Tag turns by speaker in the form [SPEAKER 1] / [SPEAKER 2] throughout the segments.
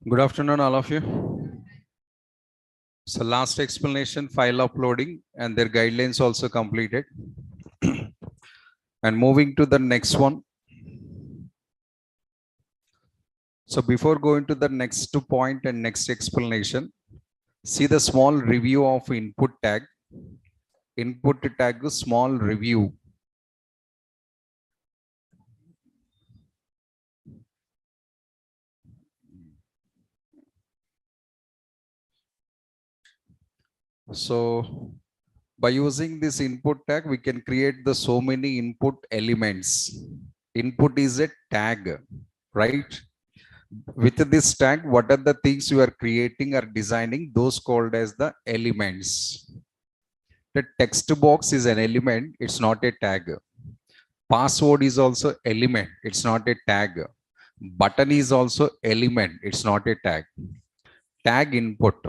[SPEAKER 1] Good afternoon, all of you. So last explanation, file uploading and their guidelines also completed. And moving to the next one. So before going to the next point and next explanation, see the small review of input tag. Input tag small review. So by using this input tag, we can create the so many input elements. Input is a tag, right? With this tag, what are the things you are creating or designing? Those called as the elements. The text box is an element, it's not a tag. Password is also element, it's not a tag. Button is also element, it's not a tag. Tag input.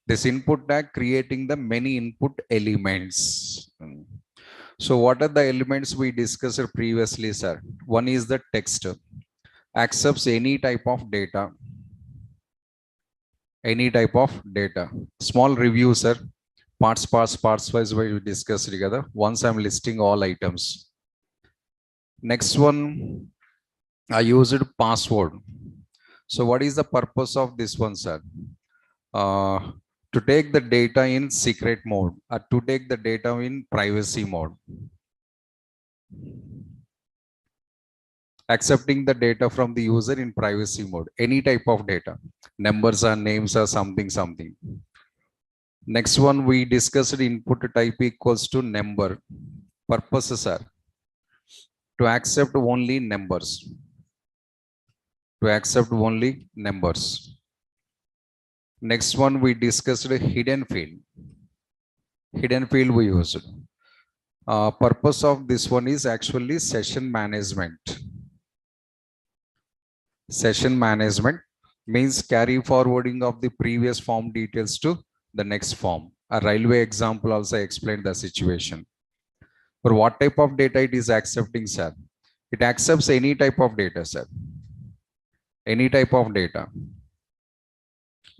[SPEAKER 1] This input tag creating the many input elements. So what are the elements we discussed previously, sir? One is the text. Accepts any type of data. Any type of data. Small review, sir. Parts wise we discuss together. Once I'm listing all items. Next one, I used password. So what is the purpose of this one, sir? To take the data in secret mode or to take the data in privacy mode. Accepting the data from the user in privacy mode. Any type of data. Numbers or names or something. Next one, we discussed input type equals to number. Purposes are to accept only numbers. To accept only numbers. Next one, we discussed hidden field. Hidden field we used. Purpose of this one is actually session management. Session management means carry forwarding of the previous form details to the next form. A railway example also explained the situation. For what type of data it is accepting, sir? It accepts any type of data, sir. Any type of data.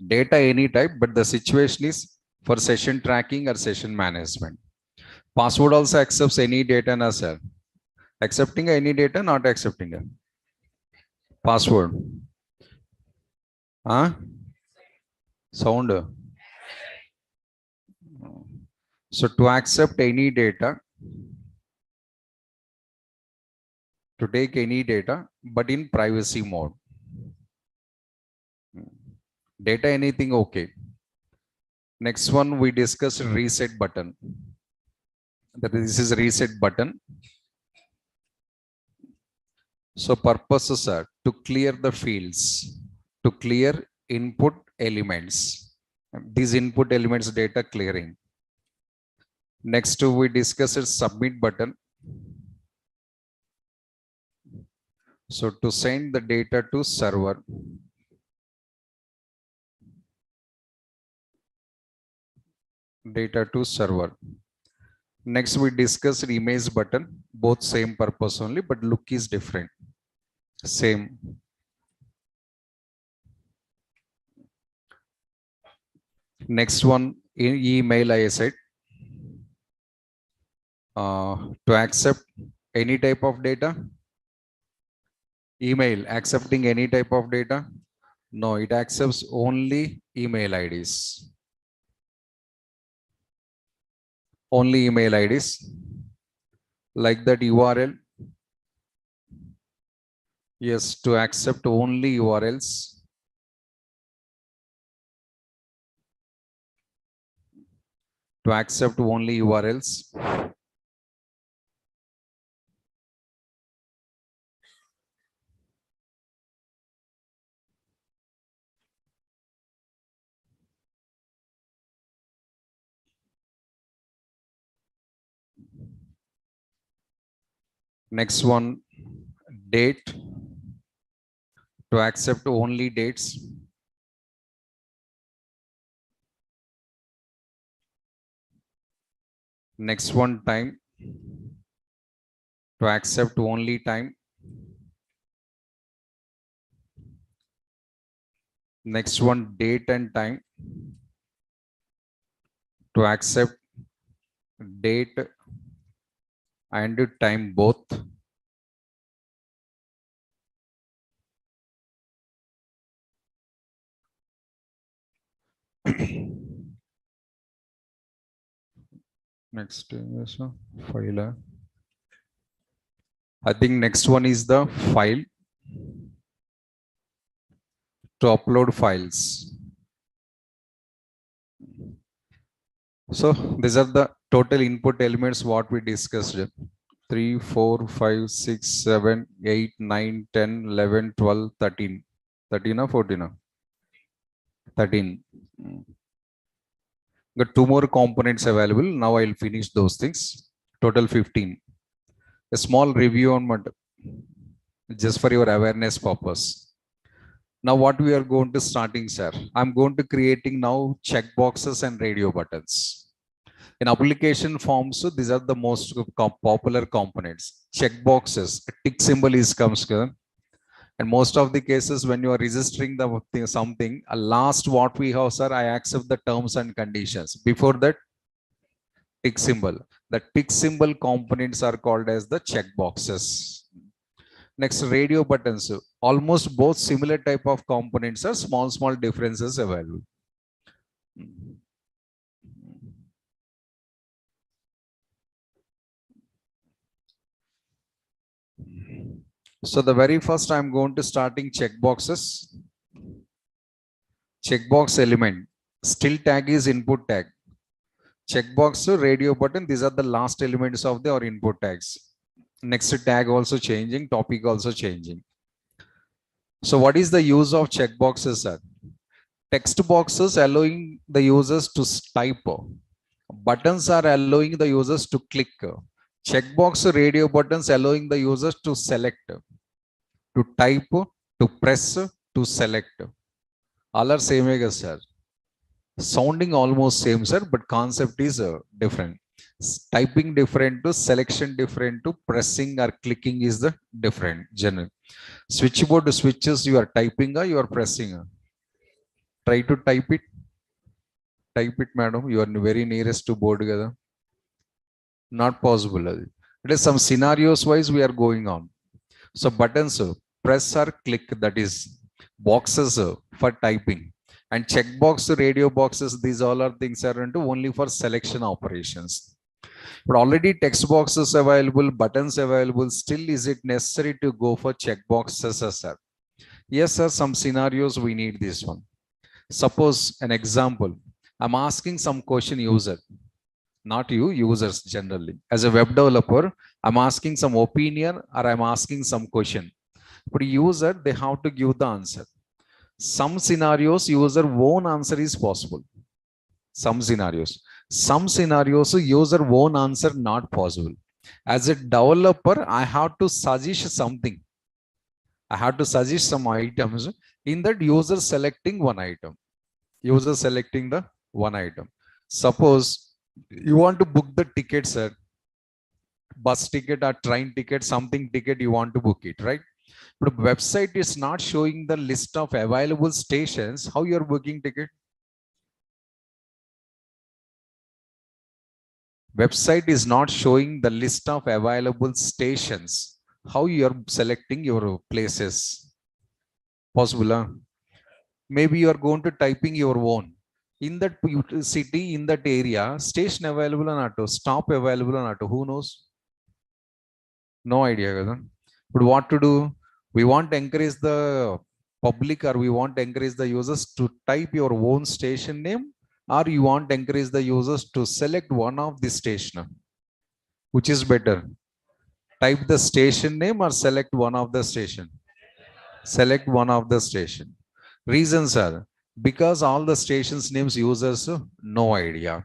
[SPEAKER 1] Data any type, but the situation is for session tracking or session management. Password also accepts any data, na, sir. Accepting any data, not accepting it. Password. Huh? Sound. So to accept any data, to take any data, but in privacy mode. Data anything okay. Next one we discussed reset button. This is reset button. So purposes are to clear the fields, to clear input elements. These input elements data clearing. Next we discussed submit button. So to send the data to server. Data to server. Next we discussed image button, both same purpose only, but look is different. Same. Next one in email I said to accept any type of data. Email accepting any type of data. No, it accepts only email IDs. Only email IDs. Like that URL. Yes, to accept only URLs. To accept only URLs. Next one, date. To accept only dates. Next one, time. To accept only time. Next one, date and time. To accept date and time both. Next is file. I think next one is the file, to upload files. So these are the total input elements what we discussed. 3, 4, 5, 6, 7, 8, 9, 10, 11, 12, 13. 13 or 14? 13. Got two more components available. Now I'll finish those things. Total 15. A small review on just for your awareness purpose. Now what we are going to starting, sir? I'm going to creating now checkboxes and radio buttons. In application forms, these are the most popular components. Checkboxes, a tick symbol is comes here. And most of the cases when you are registering the something, last what we have, sir, I accept the terms and conditions. Before that, tick symbol. The tick symbol components are called as the checkboxes. Next, radio buttons. Almost both similar type of components are small differences available. So the very first I'm going to starting checkboxes. Checkbox element. Still tag is input tag. Checkbox, radio button. These are the last elements of our input tags. Next tag also changing. Topic also changing. So what is the use of checkboxes, sir? Text boxes allowing the users to type. Buttons are allowing the users to click. Checkbox radio buttons allowing the users to select, to type, to press, to select. All are same, sir. Sounding almost same, sir, but concept is different. Typing different to selection different to pressing or clicking is the different. General switchboard switches, you are typing or you are pressing. Try to type it. Type it, madam. You are very nearest to board. Not possible. It is some scenarios wise we are going on. So buttons, press or click, that is boxes for typing, and checkbox, radio boxes, these all are things are into only for selection operations. But already text boxes available, buttons available, still is it necessary to go for checkboxes, sir? Yes, sir, some scenarios we need this one. Suppose an example, I'm asking some question user, not you, users generally. As a web developer, I'm asking some opinion or I'm asking some question. But user, they have to give the answer. Some scenarios, user own answer is possible. Some scenarios, user own answer not possible. As a developer, I have to suggest something. I have to suggest some items. In that, user selecting one item. User selecting the one item. Suppose you want to book the ticket, sir. Bus ticket or train ticket, something ticket you want to book it, right? But website is not showing the list of available stations. How you are booking ticket? Website is not showing the list of available stations. How you are selecting your places? Possible? Maybe you are going to typing your own. In that city, in that area, station available or not, stop available or not, who knows? No idea. But what to do? We want to encourage the public, or we want to encourage the users to type your own station name, or you want to encourage the users to select one of the station. Which is better? Type the station name or select one of the station? Select one of the station. Reasons are because all the stations names users no idea.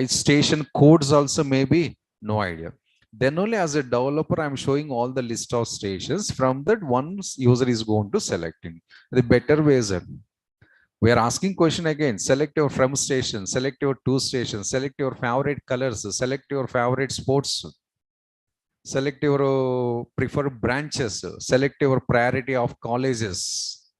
[SPEAKER 1] Station codes also maybe no idea. Then only as a developer, I'm showing all the list of stations. From that, one user is going to selecting. The better ways are, we are asking question again. Select your from station, select your to stations, select your favorite colors, select your favorite sports, select your preferred branches, select your priority of colleges.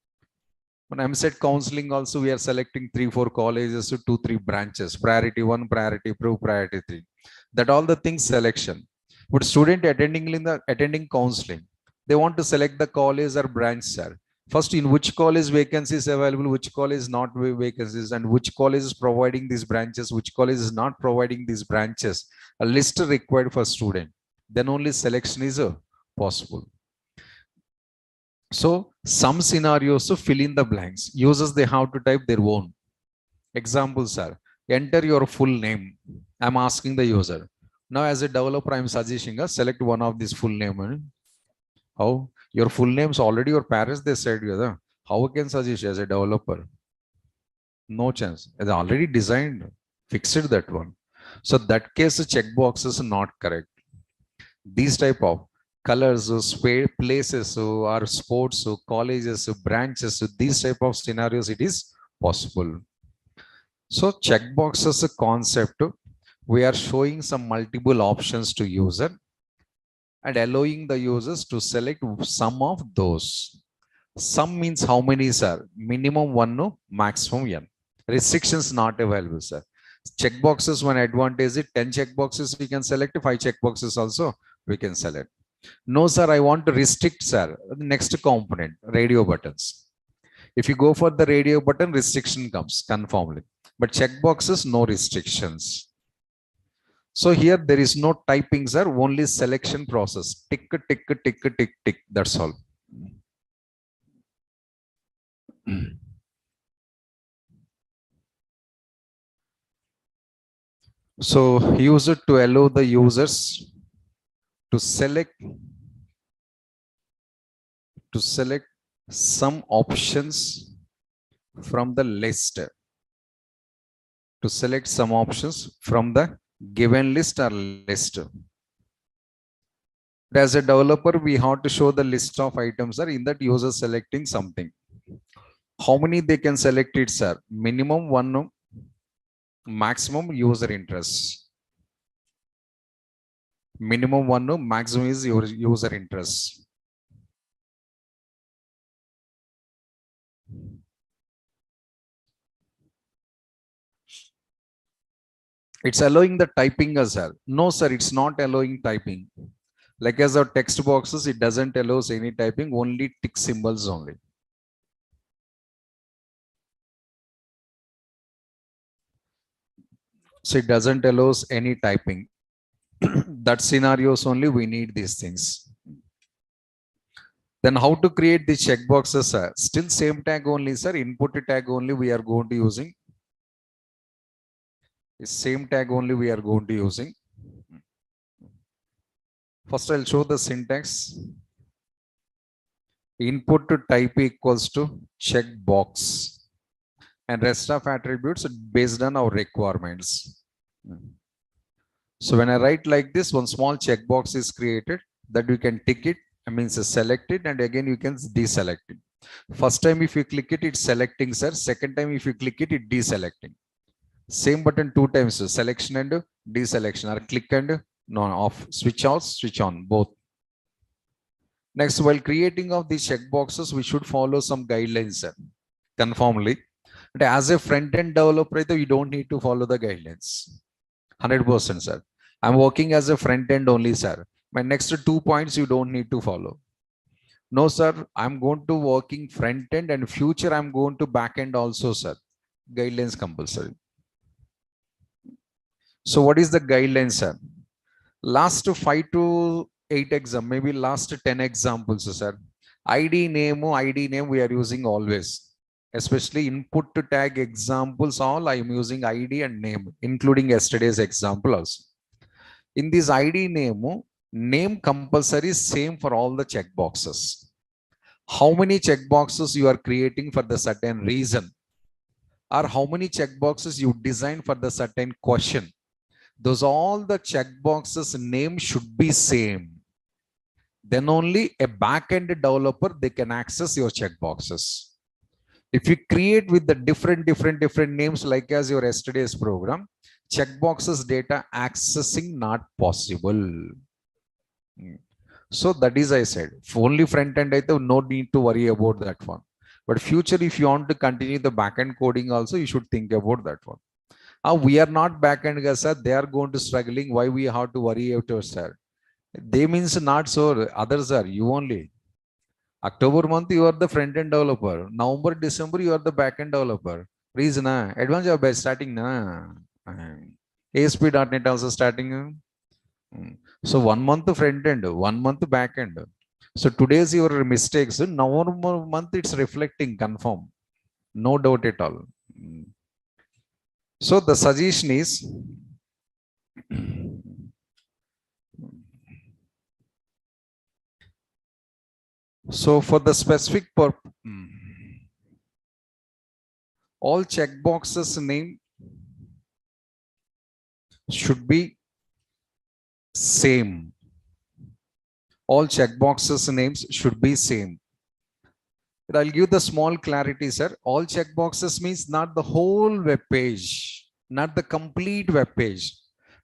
[SPEAKER 1] On MSET counseling also, we are selecting 3-4 colleges to 2-3 branches, priority 1, priority 2, priority 3. That all the things selection. But student attending counseling, they want to select the college or branch, sir. First, in which college vacancies available, which college is not vacancies, and which college is providing these branches, which college is not providing these branches. A list required for student. Then only selection is possible. So some scenarios to fill in the blanks. Users, they have to type their own. Examples are, enter your full name. I'm asking the user. Now as a developer, I'm suggesting us select one of these full name. How? Your full name's already your parents, they said. How can suggest as a developer? No chance. It's already designed, fixed that one. So that case, the checkbox is not correct. These type of colors, places, or sports, colleges, branches, these type of scenarios, it is possible. So checkbox is a concept. We are showing some multiple options to user and allowing the users to select some of those. Some means how many, sir? Minimum 1, no, maximum n. Restrictions not available, sir. Checkboxes, one advantage is 10 checkboxes we can select, 5 checkboxes also we can select. No, sir, I want to restrict, sir. The next component, radio buttons. If you go for the radio button, restriction comes conformly. But checkboxes, no restrictions. So here there is no typing, sir, only selection process. Tick, tick, tick, tick, tick. That's all. So use it to allow the users to select some options from the list. To select some options from the given list or list. As a developer, we have to show the list of items, sir. In that, user selecting something. How many they can select it, sir? Minimum 1, maximum user interest. Minimum 1, maximum is your user interest. It's allowing the typing, sir. No, sir, it's not allowing typing. Like as our text boxes, it doesn't allow any typing, only tick symbols only. So it doesn't allow any typing. That scenarios only we need these things. Then how to create the checkboxes, sir? Still same tag only, sir. Input tag only we are going to using. Same tag only we are going to using. First, I'll show the syntax. Input to type equals to checkbox, and rest of attributes based on our requirements. So when I write like this, one small checkbox is created that you can tick it. I mean, select it, and again you can deselect it. First time if you click it, it's selecting, sir. Second time if you click it, it's deselecting. Same button 2 times, so selection and deselection, or click and no off, switch off, switch on, both. Next, while creating of these checkboxes, we should follow some guidelines, sir, conformly. But as a front-end developer, you don't need to follow the guidelines. 100%, sir. I'm working as a front-end only, sir. My next 2 points you don't need to follow. No, sir, I'm going to working front-end, and future I'm going to back-end also, sir. Guidelines compulsory. So what is the guidelines, sir? Last 5 to 8 exam, maybe last 10 examples, sir. ID name we are using always. Especially input to tag examples, all I am using ID and name, including yesterday's example also. In this ID name compulsory same for all the checkboxes. How many checkboxes you are creating for the certain reason, or how many checkboxes you design for the certain question, those all the checkboxes name should be same. Then only a back-end developer, they can access your checkboxes. If you create with the different names, like as your yesterday's program, checkboxes data accessing not possible. So that is, I said, only front end, no need to worry about that one. But future, if you want to continue the backend coding also, you should think about that one. We are not backend guys, sir. They are going to struggling. Why we have to worry about, sir? They means not so. Others are you only. October month, you are the front-end developer. November, December, you are the back-end developer. Reason, advance job by starting, na. ASP.NET also starting. So 1 month front-end, 1 month back-end. So today's your mistakes. November month, it's reflecting, confirm. No doubt at all. So the suggestion is, so for the specific purpose, all checkboxes name should be same. All checkboxes names should be same. But I'll give the small clarity, sir. All checkboxes means not the whole web page, not the complete web page.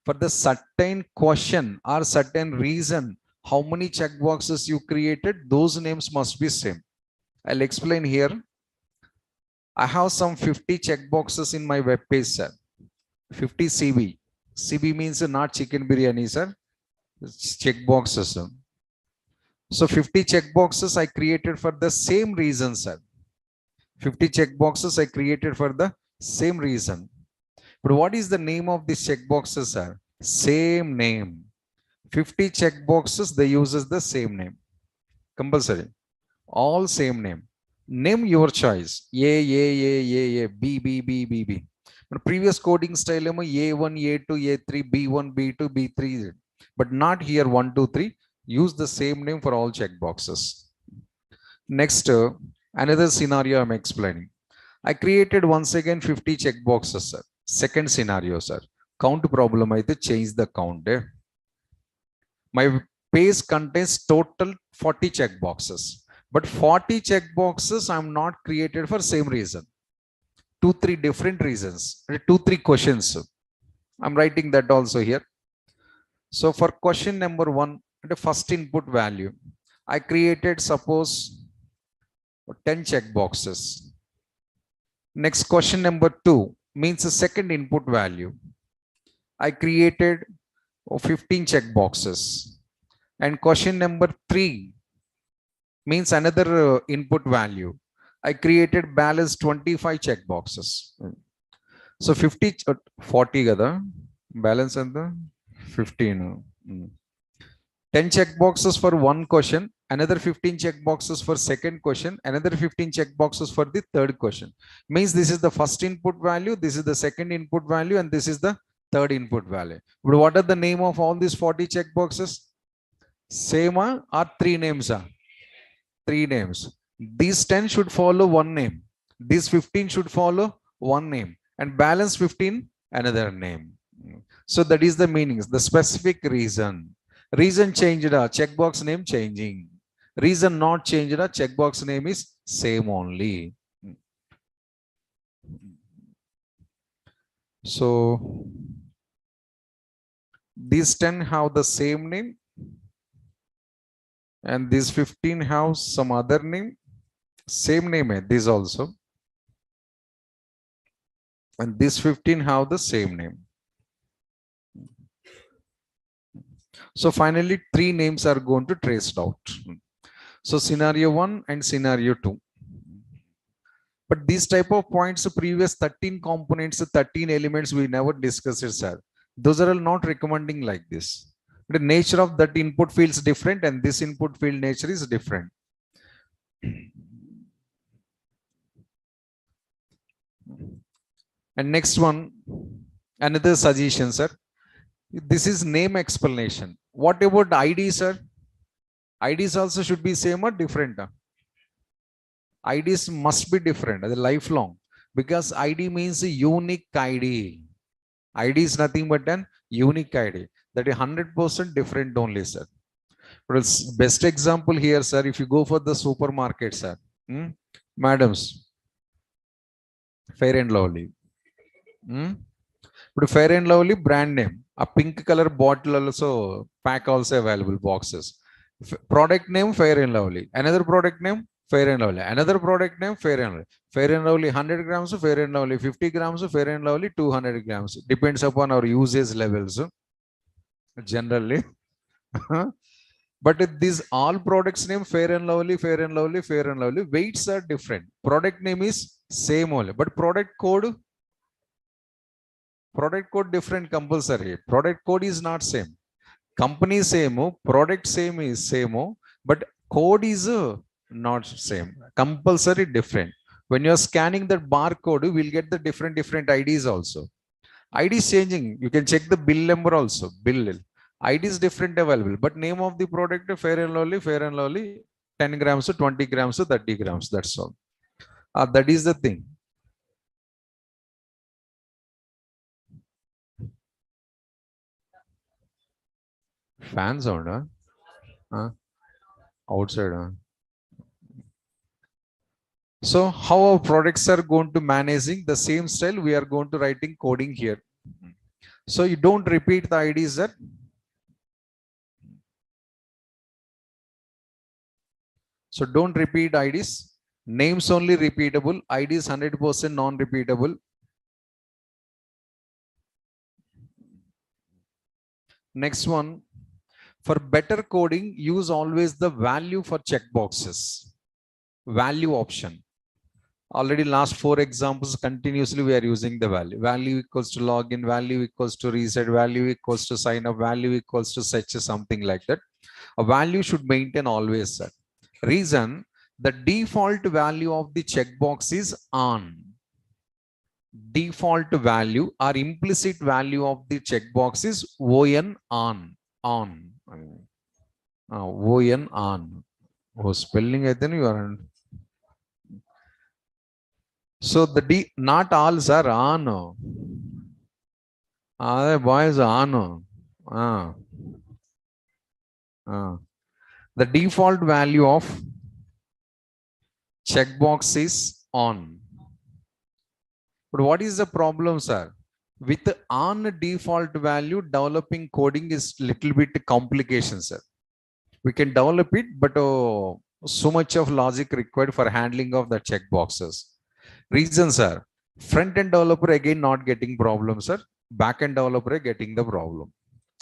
[SPEAKER 1] For the certain question or certain reason, how many checkboxes you created, those names must be same. I'll explain here. I have some 50 checkboxes in my web page, sir. 50 CB. CB means not chicken biryani, sir. It's checkboxes. So 50 checkboxes I created for the same reason, sir. 50 checkboxes I created for the same reason. But what is the name of these checkboxes, sir? Same name. 50 checkboxes, they uses the same name. Compulsory. All same name. Name your choice. A, B, B, B, B, B. But previous coding style, A1, A2, A3, B1, B2, B3. But not here 1, 2, 3. Use the same name for all checkboxes. Next, another scenario I'm explaining. I created once again 50 checkboxes, sir. Second scenario, sir. Count problem, I change the count. My page contains total 40 checkboxes. But 40 checkboxes I'm not created for same reason. 2, 3 different reasons. 2, 3 questions. I'm writing that also here. So for question number 1, the first input value, I created suppose 10 checkboxes. Next question number 2 means the second input value. I created 15 checkboxes. And question number 3 means another input value. I created balance 25 checkboxes. So 50, 40 kada, balance and the 15. 10 checkboxes for one question, another 15 checkboxes for second question, another 15 checkboxes for the third question. Means this is the first input value, this is the second input value, and this is the third input value. But what are the name of all these 40 checkboxes? Same or 3 names? 3 names. These 10 should follow one name. These 15 should follow one name. And balance 15, another name. So that is the meanings, the specific reason. Reason changed, checkbox name changing. Reason not changed, checkbox name is same only. So these 10 have the same name. And these 15 have some other name. Same name, this also. And these 15 have the same name. So finally, 3 names are going to traced out. So scenario 1 and scenario 2. But these type of points, previous 13 components, 13 elements, we never discussed it, sir. Those are not recommending like this. The nature of that input field is different and this input field nature is different. And next one, another suggestion, sir. This is name explanation. What about ID, sir? IDs also should be same or different? IDs must be different, lifelong, because ID means a unique ID. ID is nothing but an unique ID. That is 100% different only, sir. But it's best example here, sir, if you go for the supermarket, sir. Madams, Fair and Lovely. But Fair and Lovely brand name. A pink color bottle also, pack also available, boxes. Product name Fair and Lovely. Another product name Fair and Lovely. Another product name, Fair and Lovely. Fair and Lovely 100 grams, Fair and Lovely 50 grams, Fair and Lovely 200 grams. Depends upon our usage levels generally. But these all products name Fair and Lovely, Fair and Lovely, Fair and Lovely. Weights are different. Product name is same only, but product code different compulsory. Product code is not same. Company same, product same is same, but code is not same. Compulsory different. When you are scanning that barcode, we'll get the different IDs also. ID is changing. You can check the bill number also. Bill ID is different available, but name of the product Fair and Lovely, 10 grams, 20 grams, 30 grams. That's all. That is the thing. Fan sound, outside. So how our products are going to managing the same style, we are going to writing coding here. So you don't repeat the IDs that. So don't repeat IDs. Names only repeatable. IDs 100% non-repeatable. Next one. For better coding, use always the value for checkboxes. Value option. Already last 4 examples continuously we are using the value. Value equals to login, value equals to reset, value equals to sign up, value equals to search, something like that. A value should maintain always that. Reason, the default value of the checkbox is on. Default value or implicit value of the checkbox is on. On. Oh, spelling I think you are. So the not all are on. Boys on. The default value of checkbox is on. But what is the problem, sir? With on default value, developing coding is little bit complication, sir. We can develop it, but so much of logic required for handling of the checkboxes. Reasons are front-end developer again not getting problem, sir. Back-end developer getting the problem.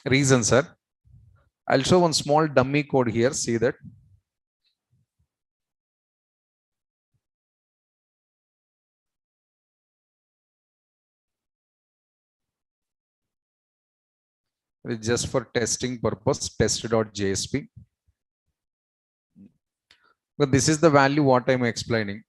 [SPEAKER 1] Reasons, sir. I'll show one small dummy code here. See that. It's just for testing purpose, test.jsp. But this is the value what I'm explaining.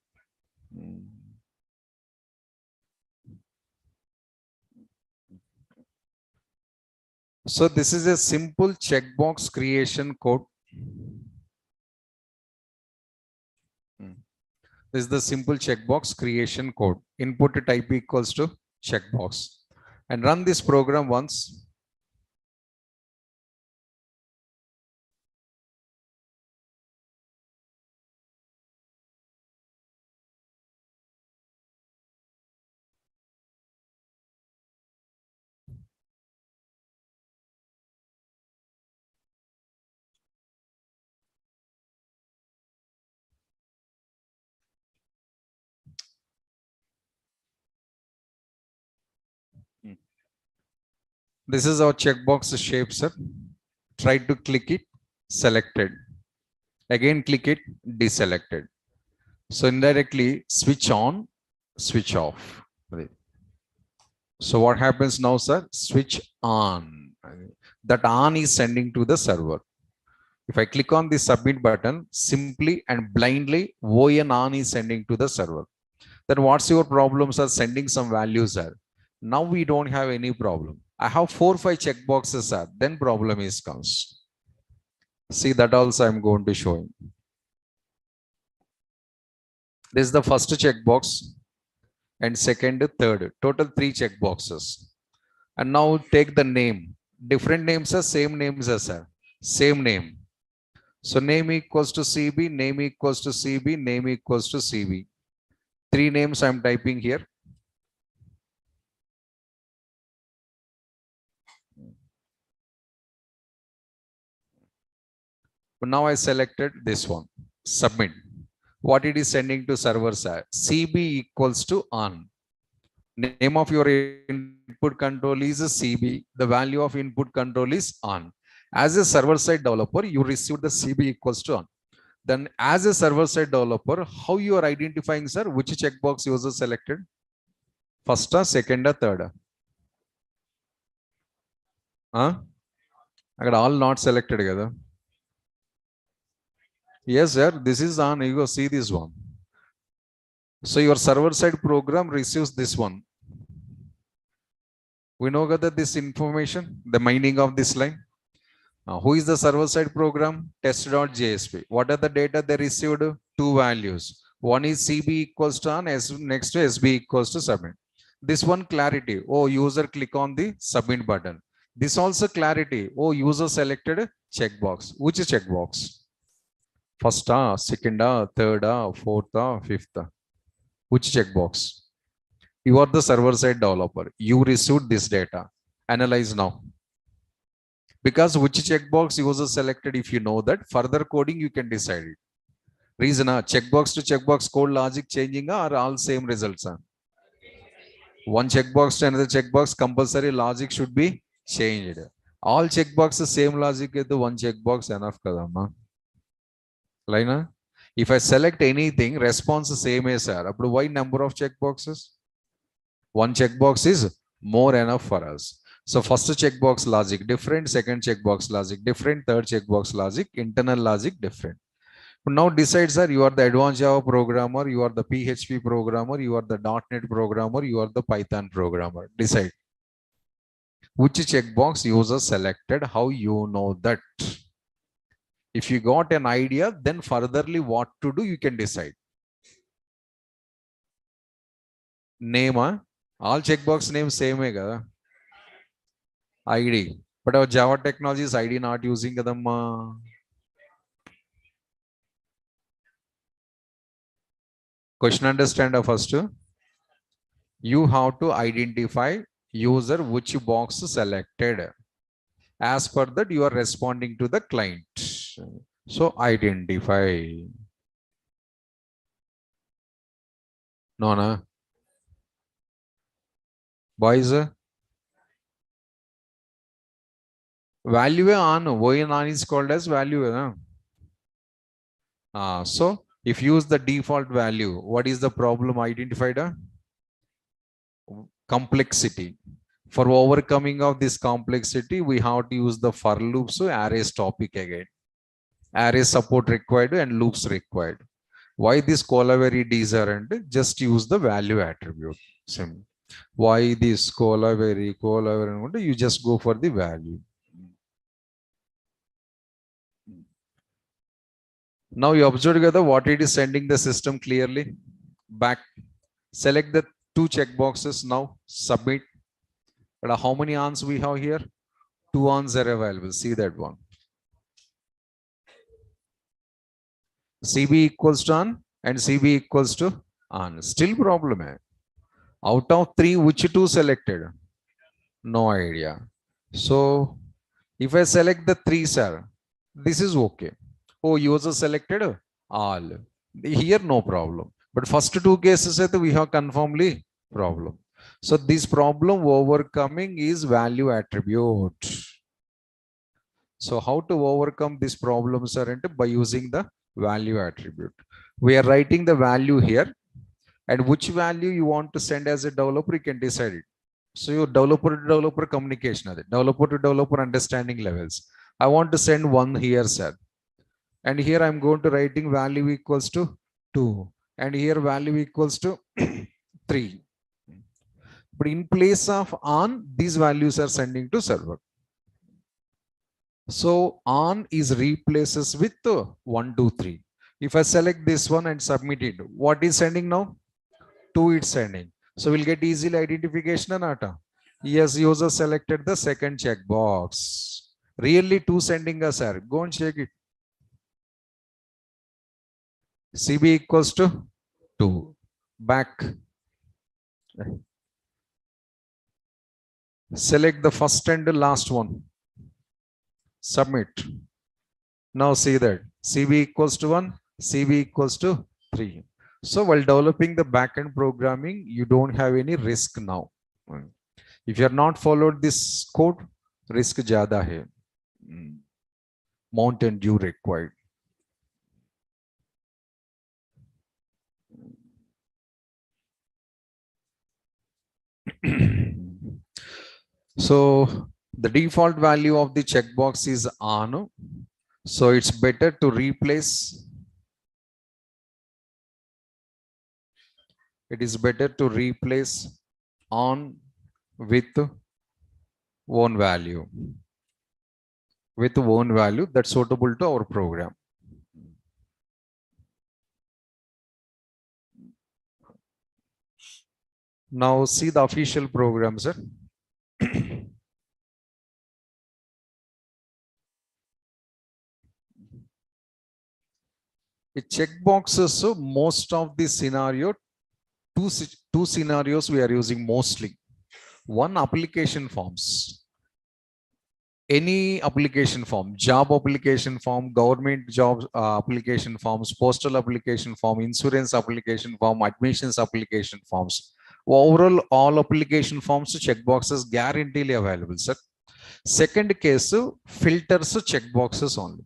[SPEAKER 1] So this is a simple checkbox creation code. This is the simple checkbox creation code. Input type equals to checkbox. And run this program once. This is our checkbox shape, sir. Try to click it, selected. Again, click it, deselected. So indirectly switch on, switch off. So what happens now, sir? Switch on. That on is sending to the server. If I click on the submit button, simply and blindly, on is sending to the server. Then what's your problem, sir? Sending some values, sir. Now we don't have any problem. I have 4 or 5 checkboxes, sir. Then problem is comes. See, that also I'm going to show you. This is the first checkbox and second, third. Total 3 checkboxes. And now take the name. Different names are same names, sir. Same name. So name equals to CB, name equals to CB, name equals to CB. 3 names I'm typing here. But now I selected this one. Submit. what it is sending to server side. CB equals to on. Name of your input control is CB. The value of input control is on. As a server side developer, you receive the CB equals to on. Then as a server side developer, how you are identifying, sir, which checkbox user selected? First, second, third. Agar all not selected together. Yes, sir, this is on. You go see this one. So your server side program receives this one. We know that this information, the meaning of this line. Who is the server side program? Test.jsp. What are the data they received? Two values. One is CB equals to on, next to SB equals to submit. This one clarity. Oh, user click on the submit button. This also clarity. Oh, user selected checkbox. Which checkbox? First, second, third, fourth, fifth. Which checkbox? You are the server side developer. You received this data. Analyze now. Because which checkbox user selected, if you know that, further coding you can decide it. Reason, checkbox to checkbox code logic changing are all same results. One checkbox to another checkbox, compulsory logic should be changed. All checkboxes same logic is the one checkbox enough kadamma. Line, if I select anything, response the same as sir. Why number of checkboxes? One checkbox is more enough for us. So first checkbox logic different, second checkbox logic different, third checkbox logic, internal logic different. Now decide, sir, you are the advanced Java programmer, you are the PHP programmer, you are the .NET programmer, you are the Python programmer. Decide. Which checkbox user selected, how you know that? If you got an idea, then furtherly what to do, you can decide. Name, all checkbox names same. ID. But our Java technologies ID not using them. Question understand first. You have to identify user which box selected. As per that, you are responding to the client. So identify. No. Boys. Value on. On is called as value. So if you use the default value, what is the problem identified? Complexity. For overcoming of this complexity, we have to use the for loops, so arrays topic again. Array support required and loops required. Why this Colaveri desirant? Just use the value attribute. Why this Colaveri, you just go for the value. Now you observe together what it is sending the system clearly. Back. Select the two checkboxes now. Submit. But how many ons we have here? 2 ons are available. See that one. CB equals to on and CB equals to on. Still problem. Out of 3, which 2 selected? No idea. So if I select the 3, sir, this is okay. Oh, user selected all. Here no problem. But first 2 cases we have confirmly problem. So this problem overcoming is value attribute. So how to overcome this problem, sir? By using the value attribute. We are writing the value here, and which value you want to send as a developer, you can decide it. So your developer to developer communication, developer to developer understanding levels. I want to send 1 here, sir. And here I'm going to writing value equals to 2. And here value equals to 3. But in place of on, these values are sending to server. So on is replaces with 1, 2, 3. If I select this one and submit it, what is sending now? 2 it's sending. So we'll get easily identification or not? Yes, user selected the second checkbox. Really 2 sending us, sir. Go and check it. CB equals to 2. Back. Select the first and the last one. Submit. Now see that CB equals to 1, CB equals to 3. So while developing the backend programming, you don't have any risk now. If you are not followed this code, risk ज़्यादा है. Mountain Dew required. So the default value of the checkbox is on. So it's better to replace. It is better to replace on with one value. With one value that's suitable to our program. Now see the official program, sir. The checkboxes, so most of the scenario, two scenarios we are using mostly. One, application forms. Any application form, job application form, government job application forms, postal application form, insurance application form, admissions application forms. Overall, all application forms checkboxes guaranteed available, sir. Second case, filters checkboxes only.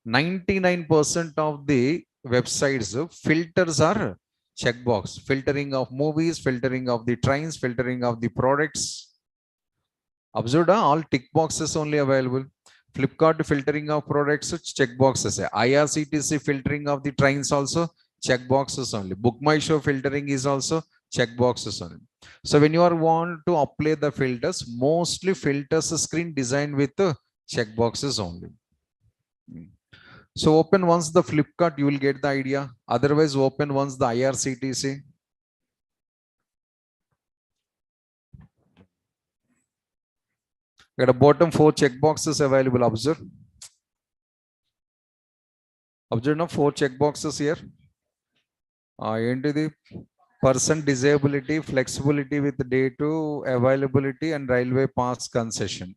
[SPEAKER 1] 99% of the websites filters are checkbox. Filtering of movies, filtering of the trains, filtering of the products. Observed all tick boxes only available. Flipkart filtering of products, check boxes. IRCTC filtering of the trains also, check boxes only. Book My Show filtering is also check boxes only. So when you are want to apply the filters, mostly filters screen designed with check boxes only. So open once the Flipkart, you will get the idea. Otherwise, open once the IRCTC. At the bottom 4 checkboxes available. Observe. Observe now 4 checkboxes here. Into the person disability, flexibility with day to availability and railway pass concession.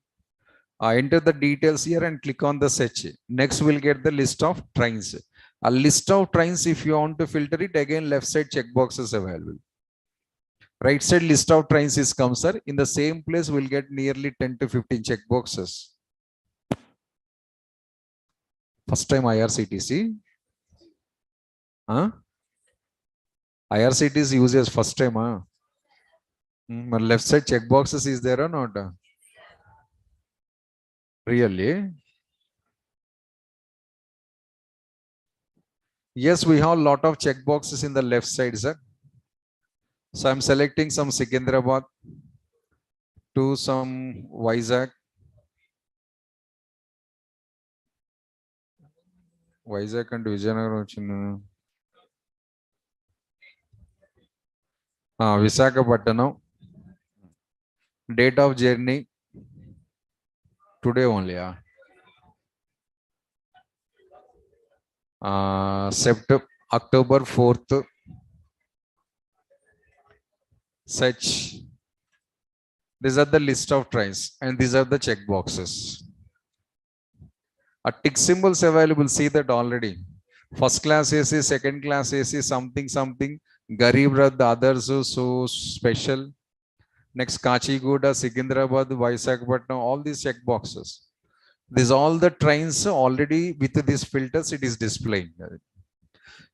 [SPEAKER 1] Enter the details here and click on the search. Next, we'll get the list of trains. A list of trains, if you want to filter it, again left side checkboxes available. Right side list of trains is comes, sir. In the same place, we'll get nearly 10 to 15 checkboxes. First time IRCTC. Huh? IRCTC uses first time. Huh? Left side checkboxes is there or not? Really? Yes, we have a lot of checkboxes in the left side, sir. So I'm selecting some Secunderabad to some Vizag. Vizag and Vizianagaram. Visakhapatnam. Date of journey today only. October 4th. Such. These are the list of trains and these are the check boxes. A tick symbols available. See that already. First class AC, second class AC, something. Garib Rath, the others so special. Next, Kachiguda, Secunderabad, Visakhapatnam, all these check boxes. These all the trains already with these filters, it is displaying.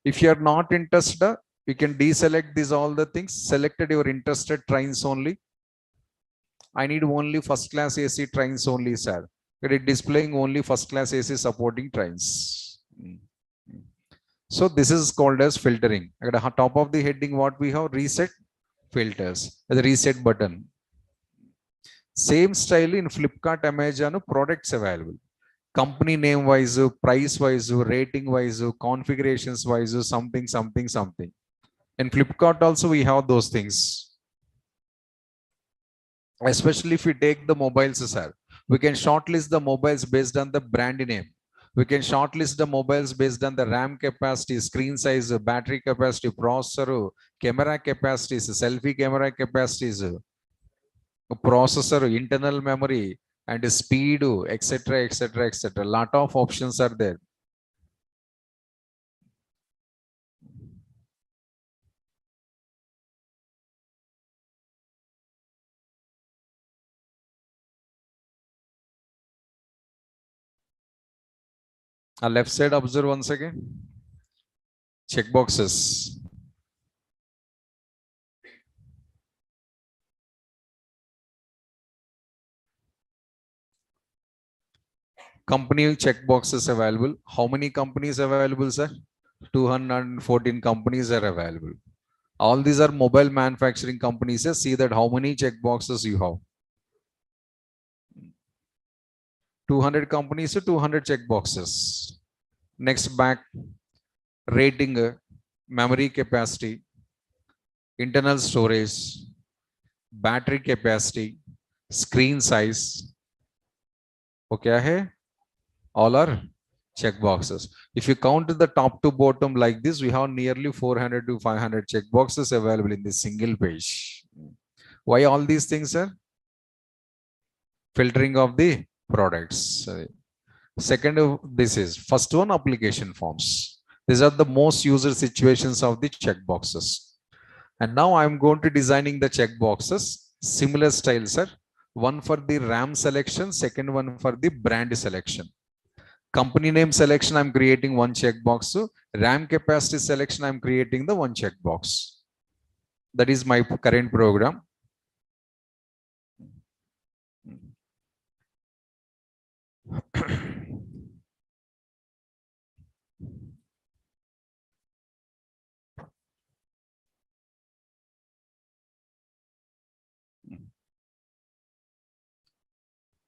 [SPEAKER 1] If you are not interested, you can deselect these all the things. Selected your interested trains only. I need only first class AC trains only, sir. It is displaying only first class AC supporting trains. So this is called as filtering. At the top of the heading, what we have? Reset filters. The reset button. Same style in Flipkart, Amazon, products available. Company name wise, price wise, rating wise, configurations wise, something. In Flipkart also we have those things. Especially if we take the mobiles, sir. We can shortlist the mobiles based on the brand name. We can shortlist the mobiles based on the RAM capacity, screen size, battery capacity, processor, camera capacities, selfie camera capacities, processor, internal memory, and speed, etc. A lot of options are there. Left side, observe once again. Check boxes. Company checkbox is available. How many companies available, sir? 214 companies are available. All these are mobile manufacturing companies. Sir. See that how many checkboxes you have. 200 companies, 200 checkboxes. Next back, rating, memory capacity, internal storage, battery capacity, screen size. Okay, all are check boxes. If you count the top to bottom like this, we have nearly 400 to 500 check boxes available in this single page. Why all these things, sir? Filtering of the products. Second, this is first one, application forms. These are the most user situations of the check boxes. And now I'm going to designing the check boxes. Similar style, sir. One for the RAM selection, second one for the brand selection. Company name selection, I'm creating one checkbox. RAM capacity selection, I'm creating the one checkbox. That is my current program.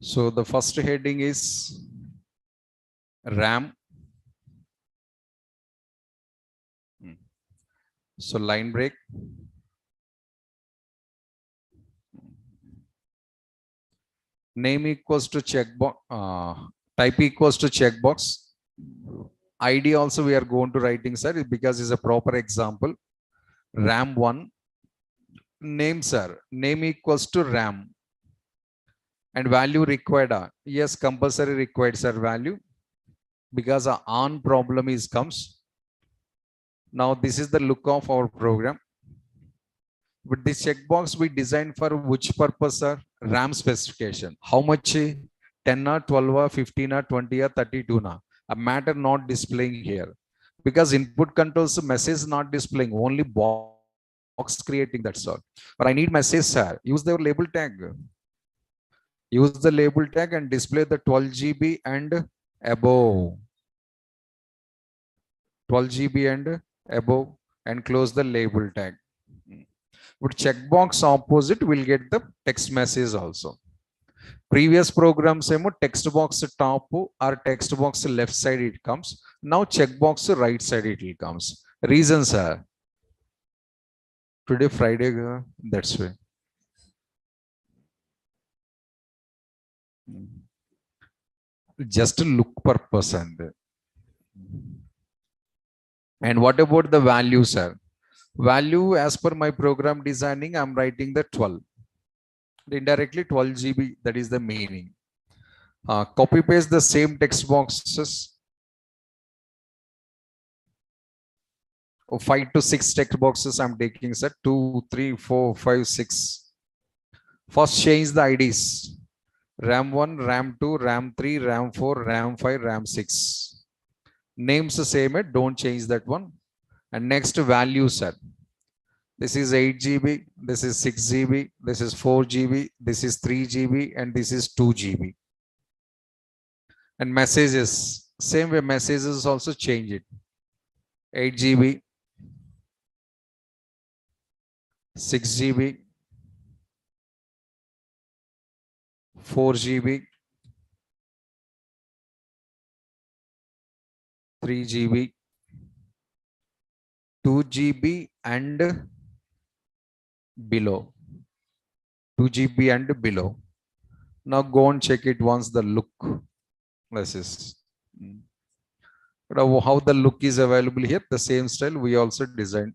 [SPEAKER 1] So the first heading is RAM. So line break. Name equals to checkbox. Type equals to checkbox. ID also we are going to writing, sir, because it's a proper example. RAM1. Name, sir. Name equals to RAM. And value required. Yes, compulsory required, sir, value. Because a on problem is comes. Now this is the look of our program. But this checkbox we designed for which purpose, sir? RAM specification. How much? 10 or 12 or 15 or 20 or 32 na. A matter not displaying here. Because input controls message not displaying, only box creating, that's all. But I need message, sir. Use the label tag. Use the label tag and display the 12 GB and above. 12 GB and above and close the label tag. But checkbox opposite will get the text message also. Previous programs text box top or text box left side it comes. Now checkbox right side it will comes. Reasons are today Friday, that's why. Just a look purpose and what about the value, sir? Value as per my program designing, I'm writing the 12. Indirectly 12 GB, that is the meaning. Copy paste the same text boxes. 5 to 6 text boxes I'm taking, sir. 2, 3, 4, 5, 6. First change the IDs. RAM1, RAM2, RAM3, RAM4, RAM5, RAM6. Names the same, don't change that one. And next value, sir. This is 8 GB, this is 6 GB, this is 4 GB, this is 3 GB, and this is 2 GB. And messages, same way messages also change it. 8 GB, 6 GB, 4 GB, 3 GB, 2 GB and below. 2 GB and below. Now go and check it once the look. This is how the look is available here. The same style we also designed.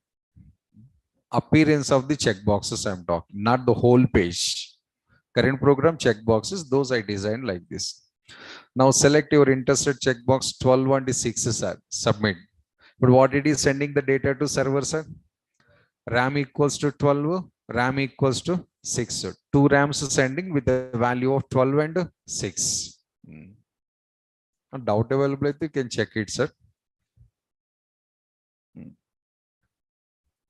[SPEAKER 1] Appearance of the checkboxes I'm talking, not the whole page. Current program checkboxes, those I designed like this. Now select your interested checkbox 12 and 6, sir. Submit. But what it is sending the data to server, sir? RAM equals to 12, RAM equals to 6. 2 RAMs sending with the value of 12 and 6. Doubt availability, you can check it, sir.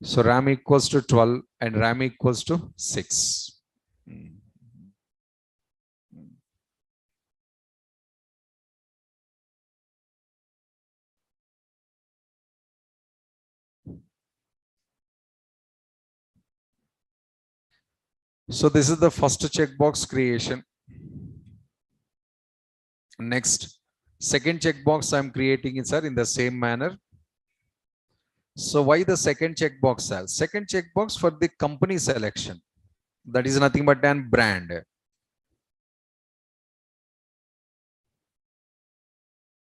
[SPEAKER 1] So RAM equals to 12 and RAM equals to 6. So this is the first checkbox creation. Next, second checkbox I'm creating is, sir, in the same manner. So why the second checkbox, sir? Second checkbox for the company selection. That is nothing but an brand.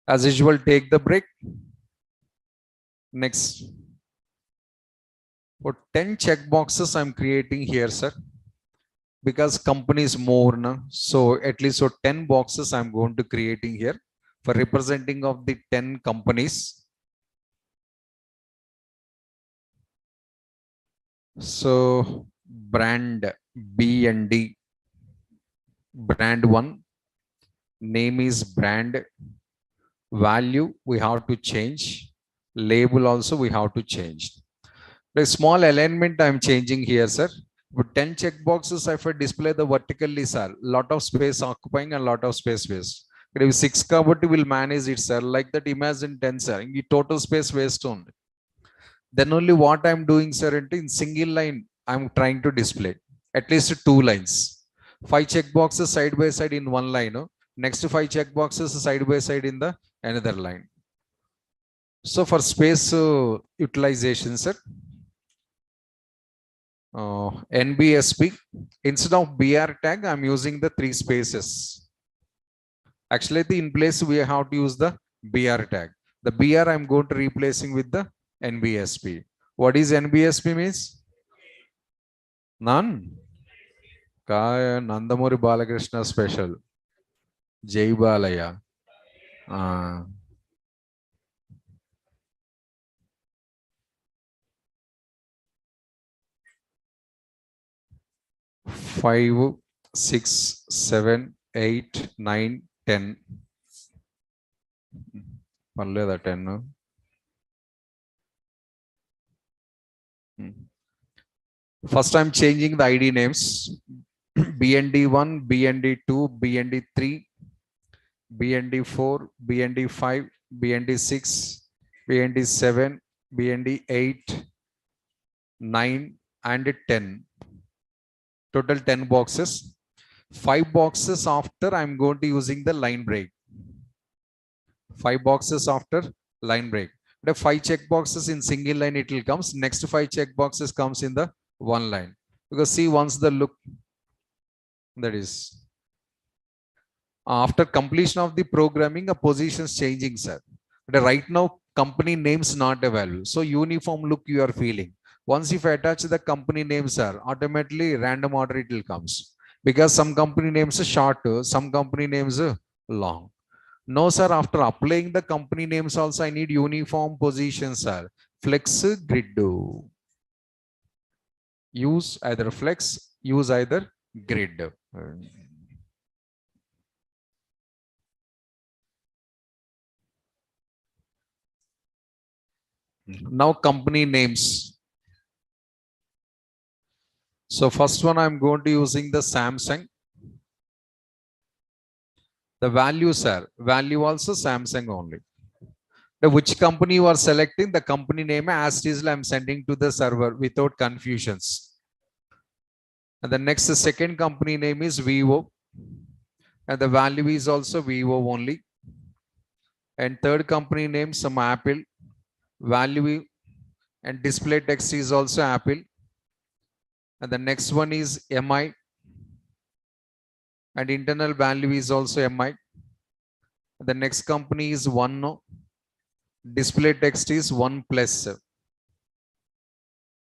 [SPEAKER 1] As usual, take the break. Next, for 10 checkboxes I'm creating here, sir. Because company is more, no? So at least so 10 boxes I'm going to creating here for representing of the 10 companies. So brand B and D, brand 1, name is brand, value we have to change, label also we have to change. The small alignment I'm changing here, sir. With 10 checkboxes, if I display the vertically, sir, lot of space occupying and lot of space waste. If 6 kabatti will manage it, sir. Like that, imagine 10, sir. In total space waste only. Then only what I'm doing, sir, in single line, I'm trying to display at least 2 lines. 5 checkboxes side by side in one line. No? Next 5 checkboxes side by side in the another line. So for space utilization, sir, NBSP, instead of BR tag, I'm using the 3 spaces. Actually, in place we have to use the BR tag. The BR I'm going to replacing with the NBSP. What is NBSP means? None. Kaya Nandamuri Balakrishna special. Jai Balaya. 5, 6, 7, 8, 9, 10. Parleda 10. First, I'm changing the ID names. BND1, BND2, BND3, BND4, BND5, BND6, BND7, BND8, 9, and 10. Total 10 boxes. 5 boxes after I'm going to using the line break. 5 boxes after line break. The 5 check boxes in single line it will comes. Next 5 check boxes comes in the one line. Because see, once the look, that is after completion of the programming, a position is changing, sir. But right now, company names not available. So uniform look you are feeling. Once if I attach the company names, sir, automatically random order it will comes. Because some company names are short, some company names are long. No, sir, after applying the company names also, I need uniform positions, sir. Flex grid. Use either flex, use either grid. Now company names. So first one I'm going to using the Samsung. The values are value also Samsung only. The which company you are selecting, the company name as it is I'm sending to the server without confusions. And the next the second company name is Vivo. And the value is also Vivo only. And third company name some Apple. Value and display text is also Apple. And the next one is MI. And internal value is also MI. The next company is One. Display text is 1 plus.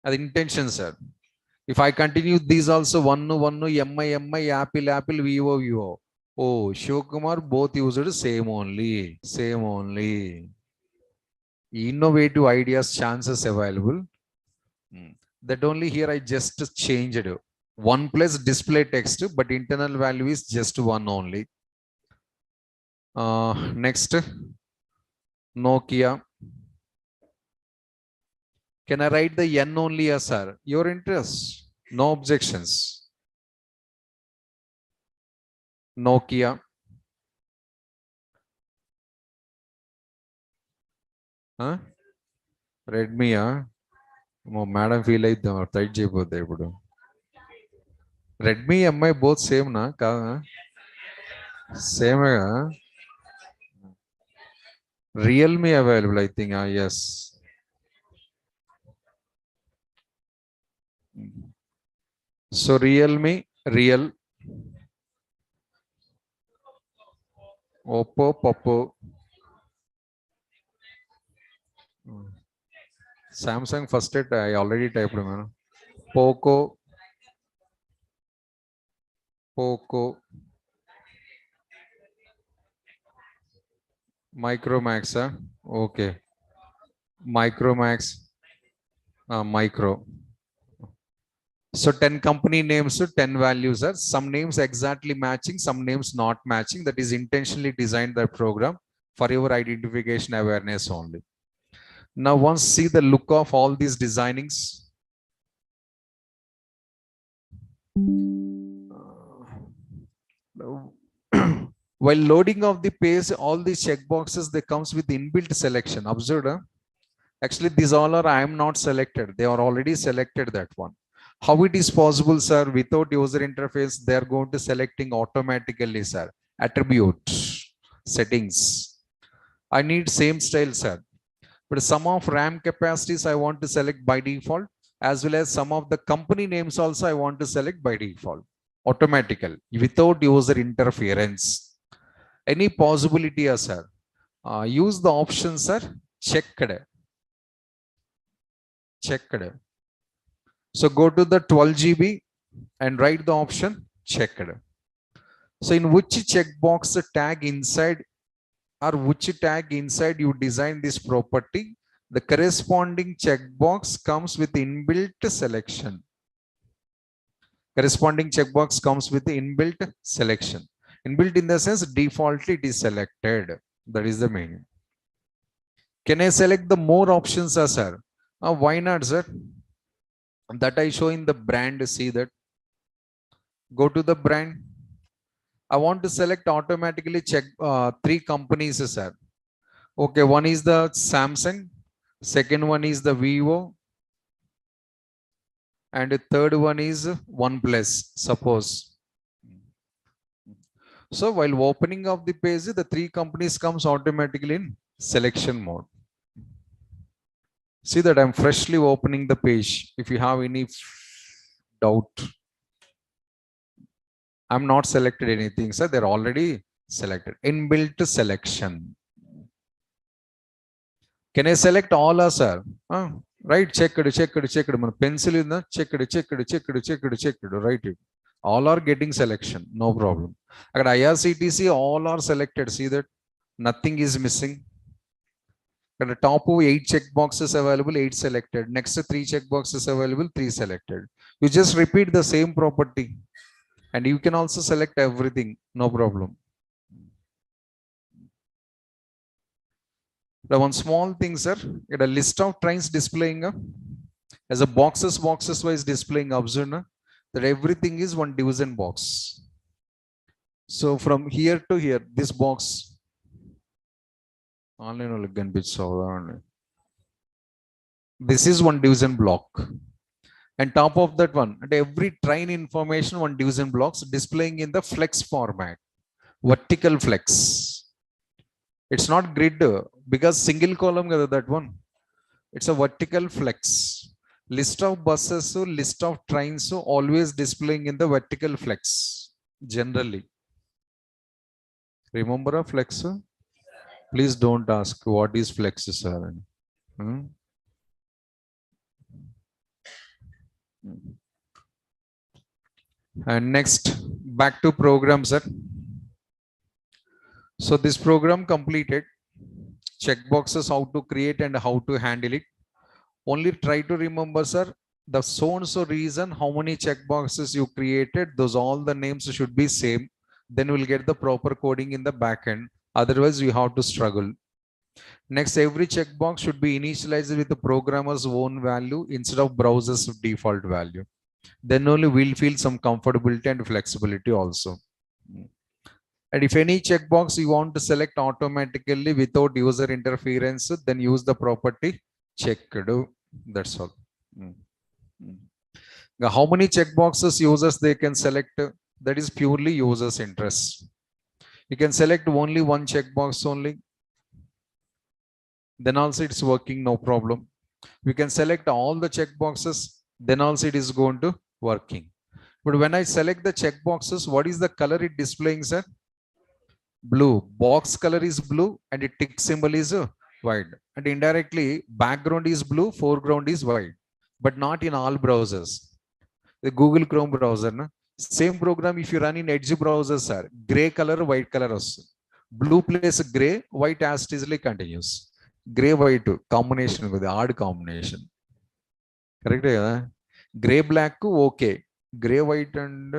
[SPEAKER 1] The intention, sir. If I continue these also 1, MI, Apple, Vivo. Oh, Shivkumar both used same only. Same only. Innovative ideas, chances available. That only here I just changed 1 plus display text, but internal value is just 1 only. Next, Nokia. Can I write the N only as sir? Your interest. No objections. Nokia. Huh? Redmi. Madam feel like the tight jayipothe. Redmi MI both same na? Same. Realme available, I think. Yes. So Realme, Real, Oppo, Poppo, Samsung first it I already typed. Man. Poco, Poco, Micromax. Okay. Micromax, Micro. So 10 company names, 10 values are some names exactly matching, some names not matching. That is intentionally designed that program for your identification awareness only. Now once see the look of all these designings. While loading of the page, all these checkboxes they comes with inbuilt selection. Observe. Actually, these all are I am not selected. They are already selected that one. How it is possible, sir? Without user interface, they are going to selecting automatically, sir. Attribute settings. I need same style, sir. But some of RAM capacities I want to select by default, as well as some of the company names also I want to select by default. Automatical, without user interference. Any possibility, sir? Use the option, sir. Checked. Checked. So go to the 12 GB and write the option checked. So in which checkbox tag inside or which tag inside you design this property, the corresponding checkbox comes with inbuilt selection. Corresponding checkbox comes with the inbuilt selection. Inbuilt in the sense defaultly it is selected. That is the meaning. Can I select the more options, sir? Why not, sir? That I show in the brand. See that. Go to the brand. I want to select automatically check 3 companies, sir. Okay, one is the Samsung, second one is the Vivo, and the third one is OnePlus, suppose. So while opening of the page, the 3 companies comes automatically in selection mode. See that I'm freshly opening the page. If you have any doubt, I'm not selected anything, sir. They're already selected. Inbuilt selection. Can I select all, sir? Right, checked. Pencil in the checked. Right it. All are getting selection, no problem. At IRCTC, all are selected. See that nothing is missing. At the top of 8 checkboxes available, 8 selected. Next 3 checkboxes available, 3 selected. You just repeat the same property, and you can also select everything, no problem. The one small thing, sir, get a list of trains displaying as a boxes wise displaying. Observe that everything is one division box. So from here to here, this box. This is one division block. And top of that one, at every train information, one division blocks displaying in the flex format, vertical flex. It's not grid because single column that one. It's a vertical flex. List of buses, so list of trains, so always displaying in the vertical flex generally. Remember a flex? Please don't ask what is flex, sir. And next, back to program, sir. So this program completed. Checkboxes how to create and how to handle it. Only try to remember, sir, the so-and-so reason, how many checkboxes you created, those all the names should be same. Then we'll get the proper coding in the backend. Otherwise, you have to struggle. Next, every checkbox should be initialized with the programmer's own value instead of browser's default value. Then only we'll feel some comfortability and flexibility also. And if any checkbox you want to select automatically without user interference, then use the property checked. That's all. Mm. Mm. Now, how many checkboxes users they can select? That is purely users' interest. You can select only one checkbox only. Then also it's working, no problem. We can select all the checkboxes. Then also it is going to working. But when I select the checkboxes, what is the color it displaying, sir? Blue. Box color is blue and the tick symbol is white. And indirectly, background is blue, foreground is white. But not in all browsers. The Google Chrome browser, na? Same program if you run in Edge browser, sir, gray color, white color. Blue place gray, white as it is continues. Gray white combination, the odd combination. Correct? Yeah? Gray black, okay. Gray white and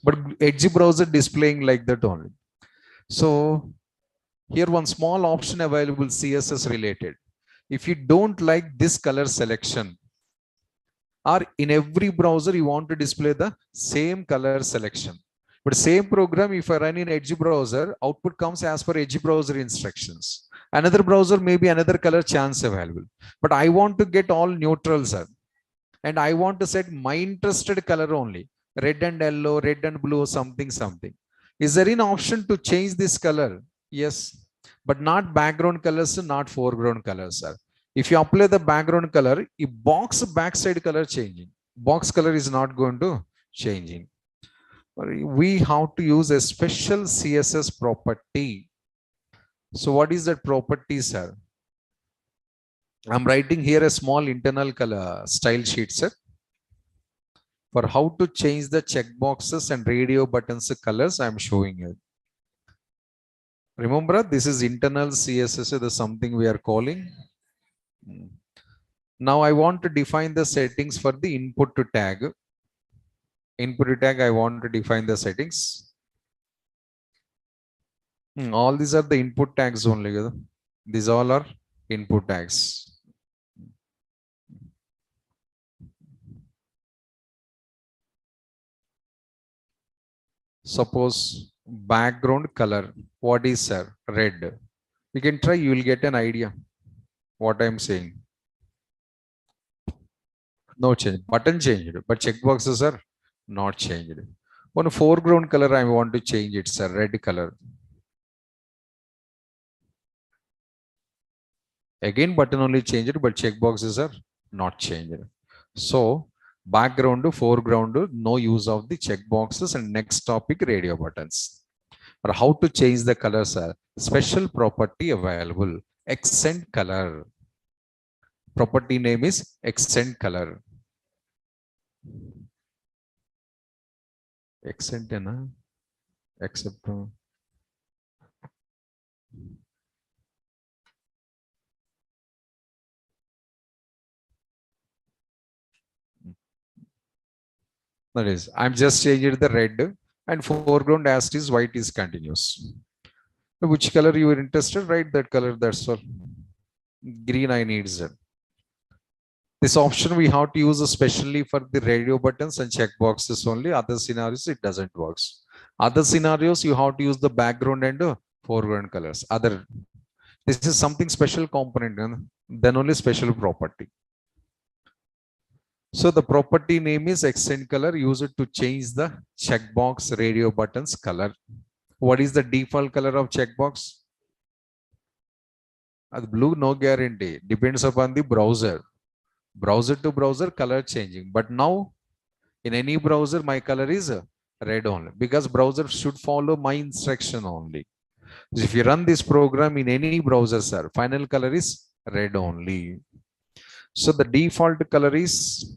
[SPEAKER 1] but Edge browser displaying like that only. So here one small option available, CSS related. If you don't like this color selection, or in every browser you want to display the same color selection. But same program, if I run in Edge browser, output comes as per Edge browser instructions. Another browser may be another color chance available. But I want to get all neutral, sir. And I want to set my interested color only. Red and yellow, red and blue, something, something. Is there an option to change this color? Yes. But not background colors, not foreground colors, sir. If you apply the background color, a box backside color changing. Box color is not going to changing. We have to use a special CSS property. So what is that property, sir? I'm writing here a small internal color style sheet, sir, for how to change the checkboxes and radio buttons colors. I'm showing you. Remember, this is internal CSS, the something we are calling. Now I want to define the settings for the input to tag. Input to tag, I want to define the settings. All these are the input tags only. These all are input tags. Suppose background color. What is, sir? Red. You can try, you will get an idea what I'm saying. No change. Button changed, but checkboxes are not changed. One foreground color, I want to change it, sir. Red color. Again, button only changed, but checkboxes are not changed. So, background to foreground, no use of the checkboxes. And next topic, radio buttons. Or how to change the colors, sir. Special property available. Accent color. Property name is accent color. Accent, na? Accept. That is, I'm just changing the red and foreground as it is, white is continuous. Which color you are interested? Write that color, that's all. Green I need, sir. This option we have to use especially for the radio buttons and checkboxes only. Other scenarios, it doesn't work. Other scenarios, you have to use the background and foreground colors. This is something special component, and then only special property. So the property name is accent color. Use it to change the checkbox radio buttons color. What is the default color of checkbox? Blue, no guarantee. Depends upon the browser. Browser to browser color changing. But now in any browser, my color is red only, because browser should follow my instruction only. So if you run this program in any browser, sir, final color is red only. So the default color is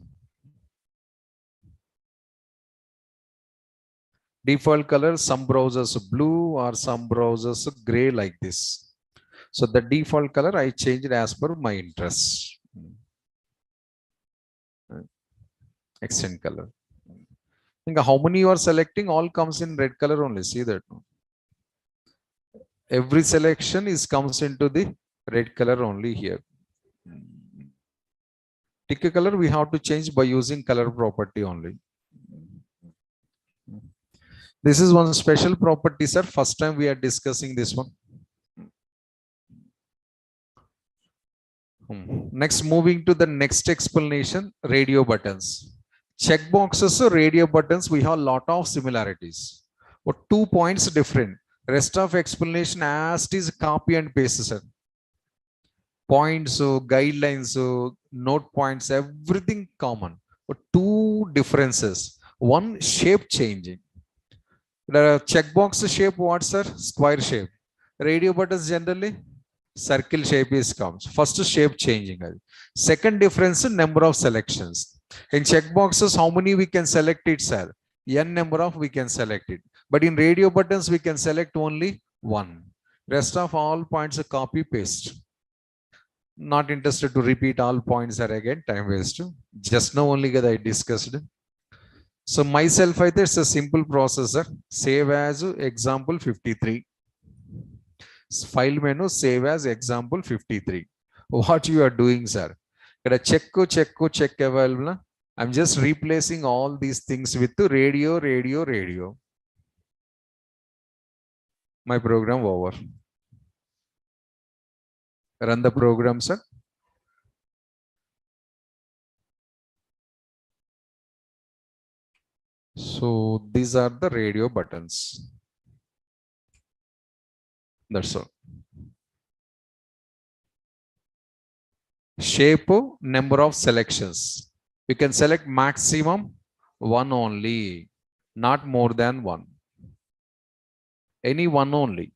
[SPEAKER 1] default color, some browsers blue or some browsers gray like this. So the default color I changed as per my interest. Accent color. Think how many you are selecting, all comes in red color only. See that. Every selection is comes into the red color only here. Tick a color we have to change by using color property only. This is one special property, sir. First time we are discussing this one. Next, moving to the next explanation, radio buttons. Check boxes, so radio buttons, we have a lot of similarities. But 2 points different. Rest of explanation as it is copy and paste, sir. Points, guidelines, note points, everything common. But 2 differences. One, shape changing. The checkbox shape, what, sir? Square shape. Radio buttons generally circle shape is comes. First shape changing. Second difference, number of selections. In checkboxes, how many we can select it, sir? N number of we can select it. But in radio buttons, we can select only one. Rest of all points are copy paste. Not interested to repeat all points are again, time waste. Just now only that I discussed. So myself, I think it's a simple processor. Save as example 53. File menu, save as example 53. What you are doing, sir? Check available. I'm just replacing all these things with radio. My program over. Run the program, sir. So these are the radio buttons. That's all. Shape, number of selections. You can select maximum one only, not more than one. Any one only.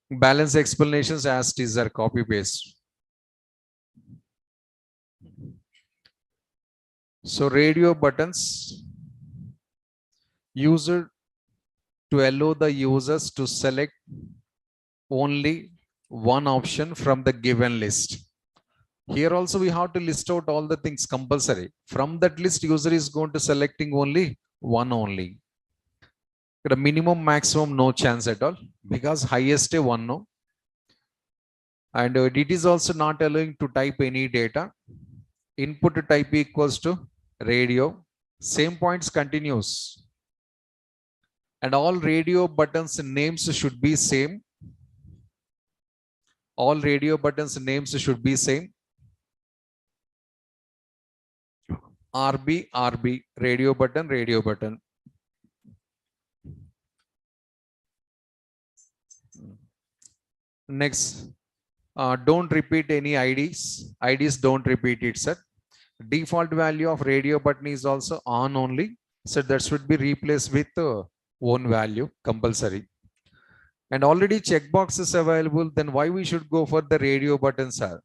[SPEAKER 1] Balance explanations as teaser, copy paste. So radio buttons, user to allow the users to select only one option from the given list. Here also we have to list out all the things compulsory. From that list, user is going to selecting only one only. The minimum, maximum, no chance at all, because highest one no. And it is also not allowing to type any data. Input type equals to radio. Same points continues. And all radio buttons names should be same. All radio buttons names should be same. RB, radio button. Next, don't repeat any IDs. IDs don't repeat it, sir. Default value of radio button is also on only. So that should be replaced with own value, compulsory. And already checkbox is available, then why we should go for the radio button, sir?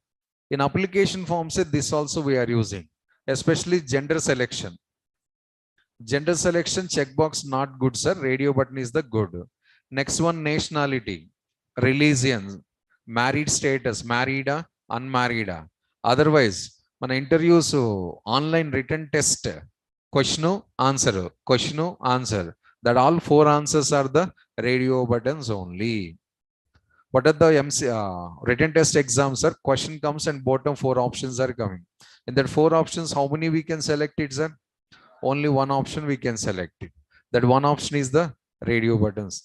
[SPEAKER 1] In application forms, this also we are using, especially gender selection. Gender selection checkbox not good, sir. Radio button is the good. Next one, nationality, religion, married status, married, unmarried. Otherwise, మన interviews online return test question answer that all 4 answers are the radio buttons only. What are the written test exams, sir? Question comes and bottom 4 options are coming. In that 4 options, how many we can select it, sir? Only one option we can select it. That one option is the radio buttons.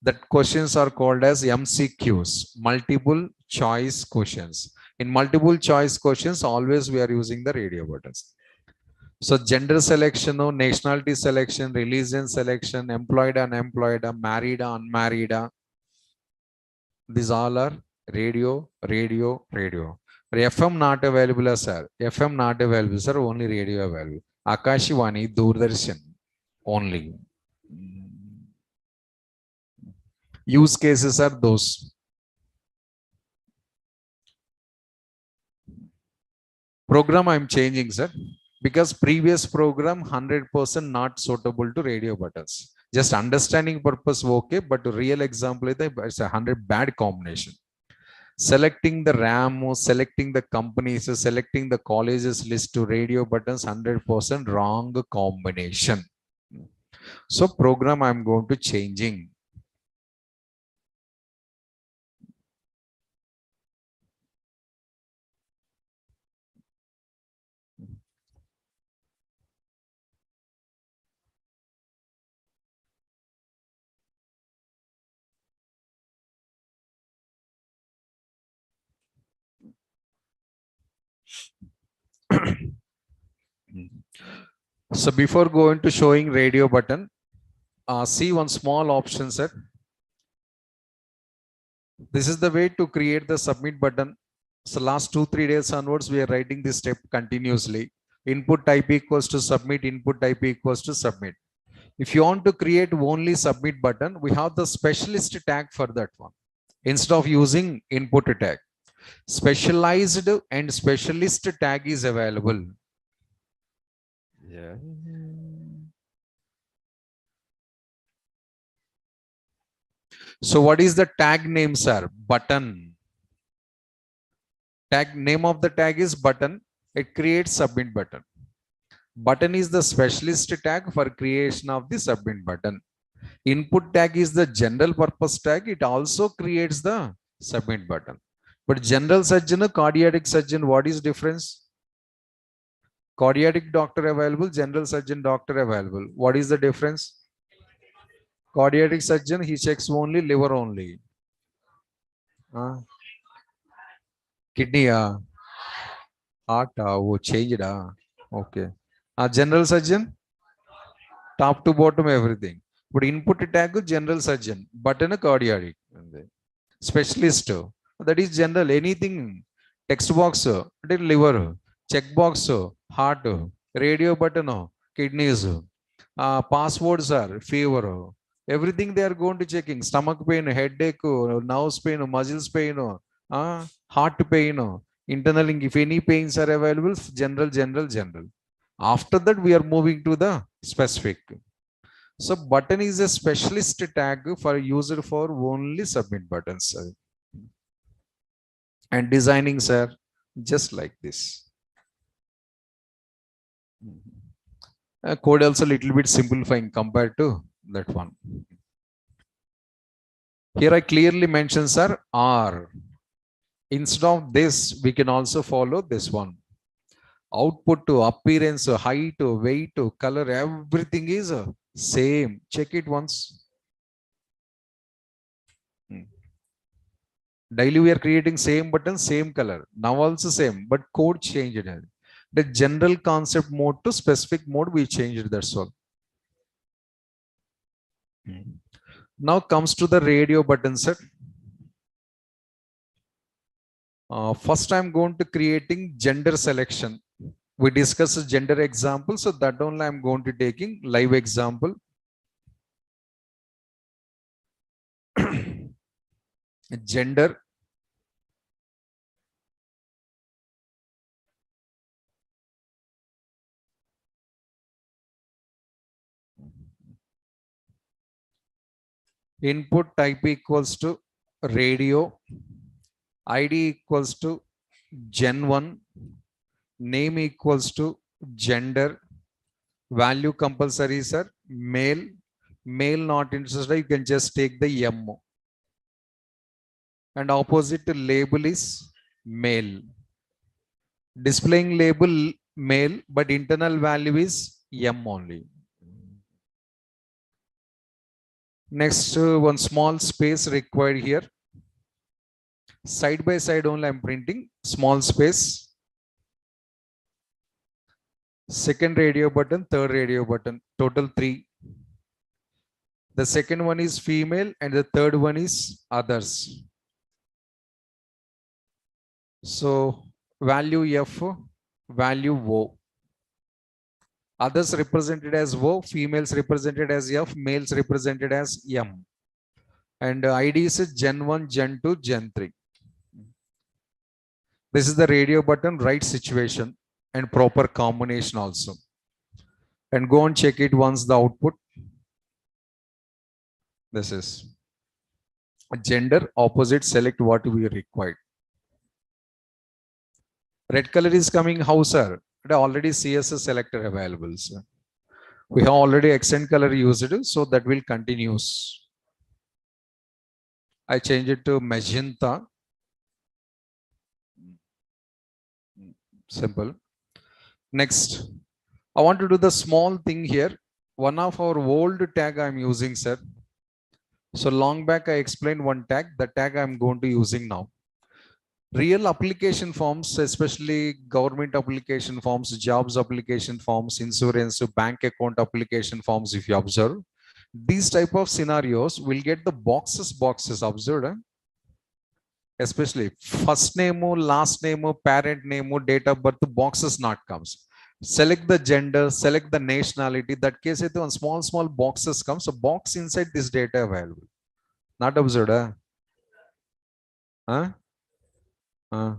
[SPEAKER 1] That questions are called as MCQs, multiple choice questions. In multiple choice questions, always we are using the radio buttons. So gender selection, nationality selection, religion selection, employed, unemployed, married, unmarried. These all are radio. FM not available, sir. FM not available, sir. Only radio available. Akashvani, Doordarshan only. Use cases are those. Program I'm changing, sir, because previous program 100% not suitable to radio buttons. Just understanding purpose okay, but real example it's a 100 bad combination. Selecting the RAM, selecting the companies, selecting the colleges list to radio buttons, 100% wrong combination. So program I'm going to changing. So before going to showing radio button, see one small option, sir. This is the way to create the submit button. So last 2-3 days onwards, we are writing this step continuously. Input type equals to submit, input type equals to submit. If you want to create only submit button, we have the specialist tag for that one. Instead of using input tag, specialized and specialist tag is available. Yeah. So what is the tag name, sir? Button. Tag name of the tag is button. It creates submit button. Button is the specialist tag for creation of the submit button. Input tag is the general purpose tag. It also creates the submit button. But general surgeon, cardiac surgeon, what is difference? Cardiac doctor available, general surgeon doctor available. What is the difference? Cardiac surgeon, he checks only liver only. Kidney, heart, wo changed. Okay. General surgeon, top to bottom everything. But input tag general surgeon, button cardiac. Specialist, that is general. Anything, text box, liver, check box, heart, radio button, kidneys, passwords are fever. Everything they are going to checking. Stomach pain, headache, nerves pain, muscles pain, heart pain, internal. If any pains are available, general. After that, we are moving to the specific. So button is a specialist tag for user for only submit buttons. And designing, sir, just like this. Code also a little bit simplifying compared to that one. Here I clearly mention, sir, R. Instead of this, we can also follow this one. Output to appearance, height, weight, color, everything is same. Check it once. Daily we are creating same button, same color. Now also same, but code changed. The general concept mode to specific mode we changed, that's all. Now comes to the radio button set. First I'm going to creating gender selection. We discussed gender example, so that only I'm going to taking live example. Gender. Input type equals to radio. ID equals to gen1. Name equals to gender. Value compulsory, sir. Male. Male not interested, you can just take the M. And opposite label is male. Displaying label male, but internal value is M only. Next, one small space required here. Side by side only I'm printing, small space. Second radio button, third radio button, total 3. The second one is female and the third one is others. So value F, value O. Others represented as O, females represented as F, males represented as M. And ID is Gen 1, Gen 2, Gen 3. This is the radio button, right situation and proper combination also. And go and check it once the output. This is gender, opposite, select what we required. Red color is coming, how, sir? Already CSS selector available, sir. We have already accent color used, so that will continues. I change it to magenta. Simple. Next, I want to do the small thing here. One of our old tag I'm using, sir. So long back I explained one tag, the tag I'm going to using now. Real application forms, especially government application forms, jobs application forms, insurance, bank account application forms, if you observe, these type of scenarios will get the boxes observed, especially first name, last name, parent name, date of birth, boxes not comes. Select the gender, select the nationality. That case, it on small boxes comes. So box inside this data available. Not observed, huh? Huh?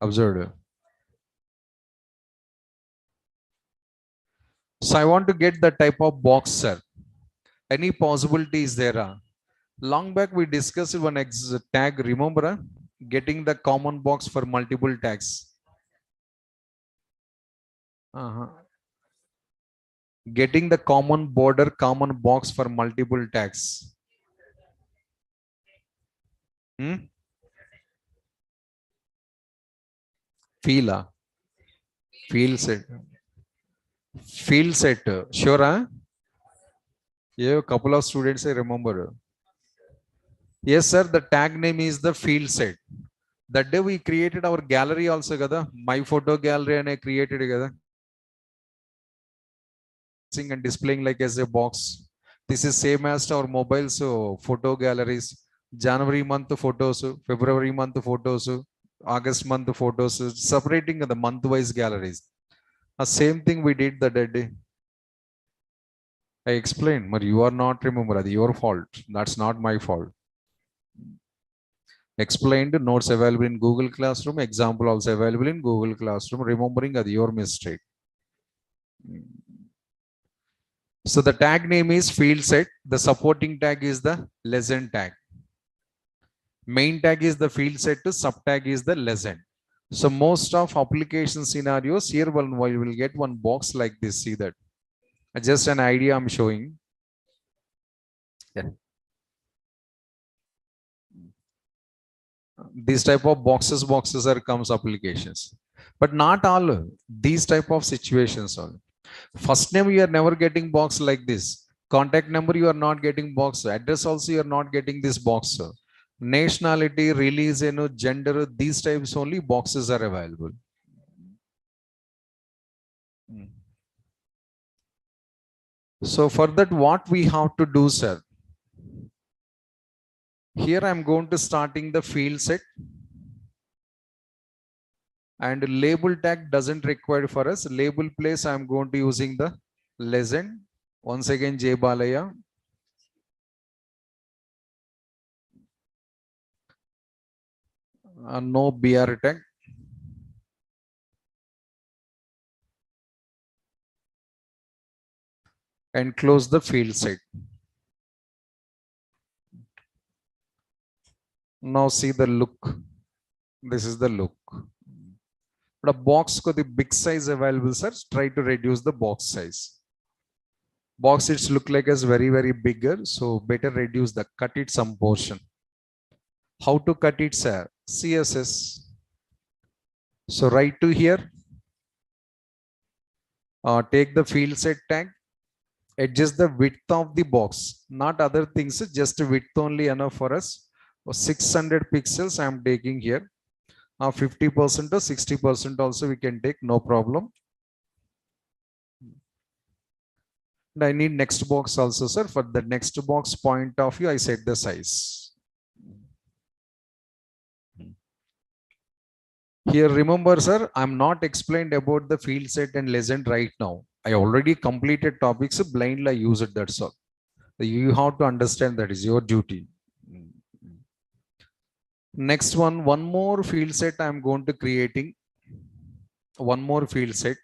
[SPEAKER 1] Observed. So I want to get the type of box, sir. Any possibilities there are? Long back we discussed one tag, remember? Getting the common box for multiple tags. Getting the common border, common box for multiple tags. Feel, feel set. Feel set. Sure, huh? Yeah, a couple of students I remember. Yes, sir. The tag name is the field set. That day we created our gallery also, gada. My photo gallery and I created together. And displaying like as a box. This is same as our mobile, so photo galleries. January month photos, February month photos, August month photos, separating the month-wise galleries. The same thing we did the day. I explained, but you are not remember. That's your fault. That's not my fault. Explained, notes available in Google Classroom, example also available in Google Classroom. Remembering that your mistake. So the tag name is field set. The supporting tag is the lesson tag. Main tag is the field set, sub tag is the lesson. So most of application scenarios here we will get one box like this. See that? Just an idea I'm showing. Yeah. These type of boxes are comes applications, but not all these type of situations. All first name you are never getting box like this. Contact number you are not getting box. Address also you are not getting this box. Nationality, release, gender, these types only boxes are available. So for that, what we have to do, sir? Here I'm going to starting the field set. And label tag doesn't require for us. Label place I'm going to using the lesson. Once again, J Balaya. No BR tag. And close the field set. Now see the look. This is the look. But a box ko the big size available, sir. Try to reduce the box size. Box it's look like as very bigger, so better reduce the cut it some portion. How to cut it, sir? CSS. So right to here. Take the field set tag. Adjust the width of the box, not other things, just width only enough for us. 600 pixels I am taking here. 50% or 60% also we can take, no problem. And I need next box also, sir. For the next box point of view, I set the size. Here, remember, sir, I'm not explained about the field set and lesson right now. I already completed topics, blindly I use it, that's all. You have to understand that is your duty. Next one more field set I'm going to creating. One more field set.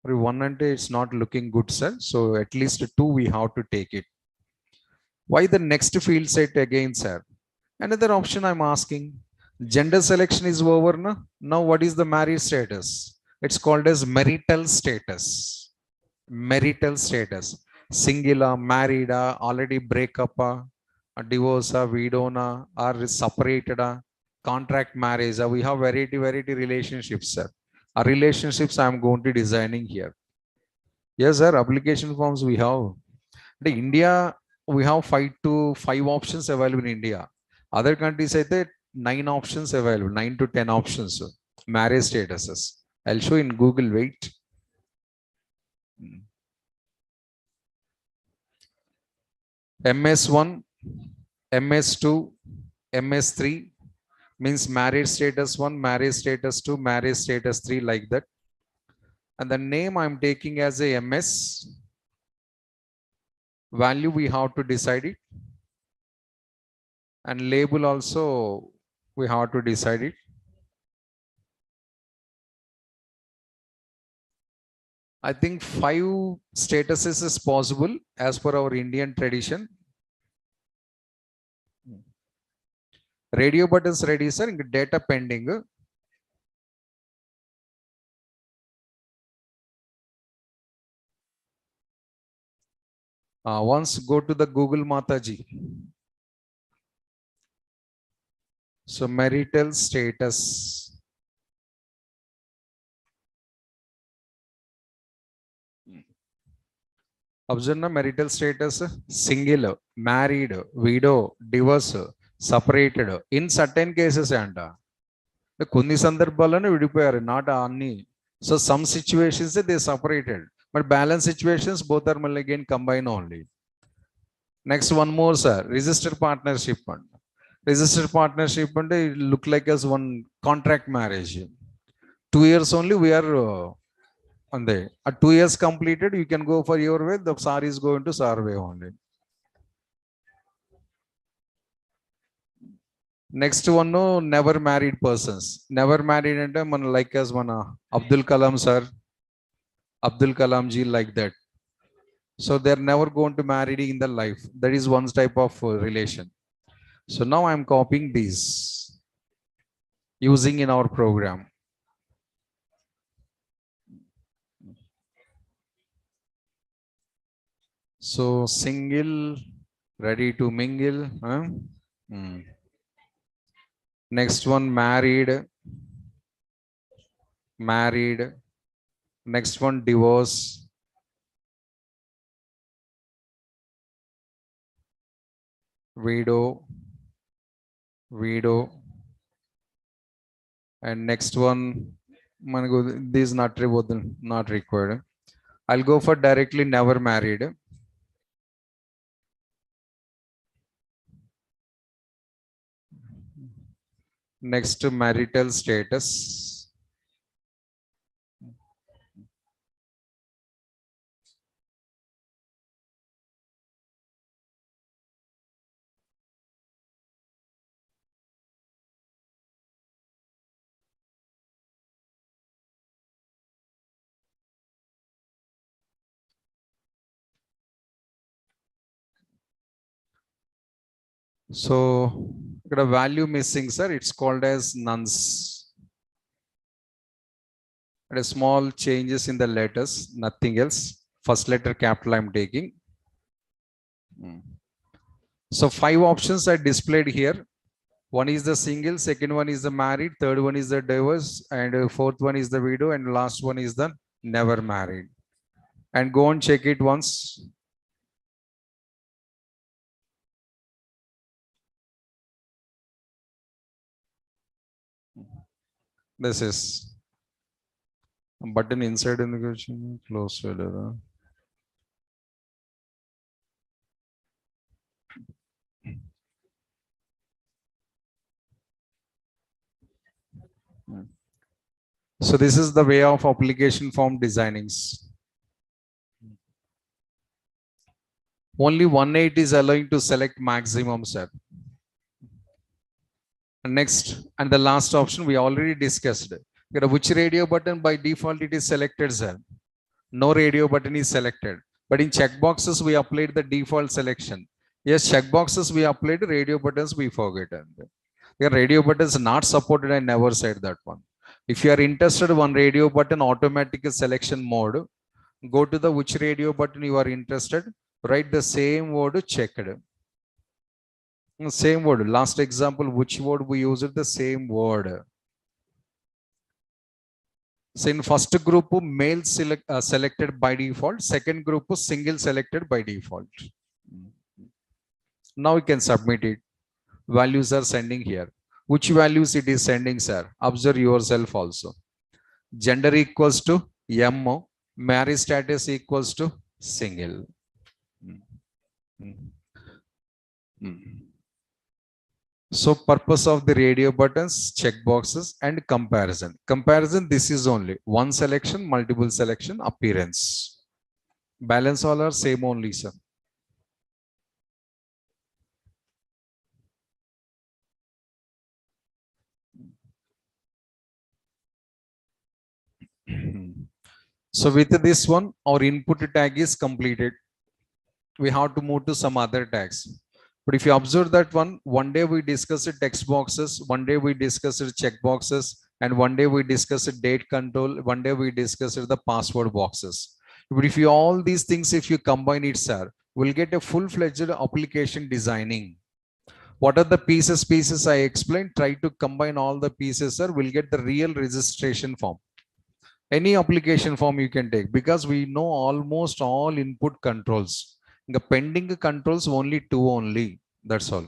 [SPEAKER 1] One and it's not looking good, sir. So at least two we have to take it. Why the next field set again, sir? Another option I'm asking. Gender selection is over now. Now what is the marriage status? It's called as marital status. Marital status. Singular, married, already break up, divorce, widow, or separated, contract marriage. We have variety relationships, sir. Our relationships I'm going to designing here. Yes, sir. Application forms we have. The India we have 5 options available in India. Other countries say that 9 options available, 9 to 10 options. Marriage statuses. I'll show in Google. Wait. MS1, MS2, MS3 means marriage status 1, marriage status 2, marriage status 3, like that. And the name I'm taking as a MS. Value we have to decide it. And label also we have to decide it. I think 5 statuses is possible as per our Indian tradition. Radio buttons ready, sir. Data pending. Once go to the Google Mataji. So marital status. Observe marital status: single, married, widow, divorce, separated. In certain cases, anta కొన్ని సందర్భాలను విడిపోయారు, not అన్ని. So some situations they separated, but balance situations both are again combined only. Next one more, sir. Registered partnership. Registered partnership and it look like as one contract marriage. 2 years only we are on the 2 years completed, you can go for your way, the SAR is going to SAR way only. Next one, no, never married persons. Never married and man like as one Abdul Kalam sir, Abdul Kalam ji, like that. So they're never going to marry in the life. That is one type of relation. So now I'm copying these using in our program. So single, ready to mingle. Huh? Next one, married. Married. Next one, divorce. Widow. Widow. And next one, this is not required. I'll go for directly never married. Next, marital status. So the value missing, sir, it's called as nuns. A small changes in the letters, nothing else. First letter capital I'm taking. So 5 options are displayed here. One is the single, second one is the married, third one is the divorce, and fourth one is the widow, and last one is the never married. And go and check it once. This is button inside in the question, close folder. So this is the way of application form designings. Only 1/8 is allowing to select maximum, sir. Next, and the last option we already discussed. Which radio button by default it is selected, sir? No radio button is selected. But in checkboxes we applied the default selection. Yes, checkboxes we applied, radio buttons we forget. The radio buttons not supported, I never said that one. If you are interested one radio button automatic selection mode, go to the which radio button you are interested, write the same word checked. Same word. Last example, which word we used, the same word. So in first group, male selected by default. Second group, single selected by default. Now you can submit it. Values are sending here. Which values it is sending, sir? Observe yourself also. Gender equals to M. Marriage status equals to single. Mm, mm, mm. So purpose of the radio buttons, check boxes and comparison. Comparison, this is only one selection, multiple selection, appearance. Balance all are same only, sir. So with this one, our input tag is completed. We have to move to some other tags. But if you observe that one day we discussed text boxes, one day we discussed check boxes, and one day we discussed date control, one day we discussed the password boxes. But if you all these things, if you combine it, sir, we'll get a full-fledged application designing. What are the pieces I explained? Try to combine all the pieces, sir. We'll get the real registration form. Any application form you can take, because we know almost all input controls. The pending controls only two only. That's all.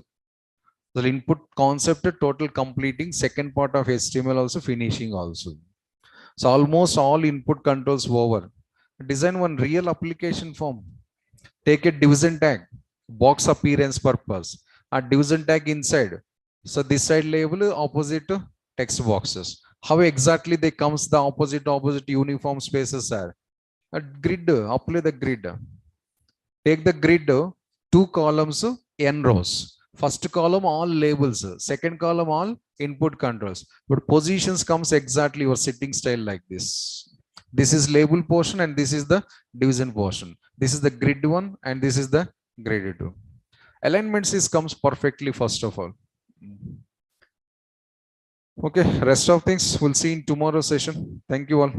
[SPEAKER 1] The input concept total completing, second part of HTML also finishing also. So almost all input controls over. Design one real application form. Take a division tag, box appearance purpose, a division tag inside. So this side label opposite to text boxes. How exactly they comes the opposite uniform spaces are. A grid, apply the grid. Take the grid, two columns, n rows. First column all labels, second column all input controls. But positions comes exactly your sitting style like this. This is label portion and this is the division portion. This is the grid one and this is the grid two. Alignments is comes perfectly first of all. Okay, rest of things we'll see in tomorrow session. Thank you all.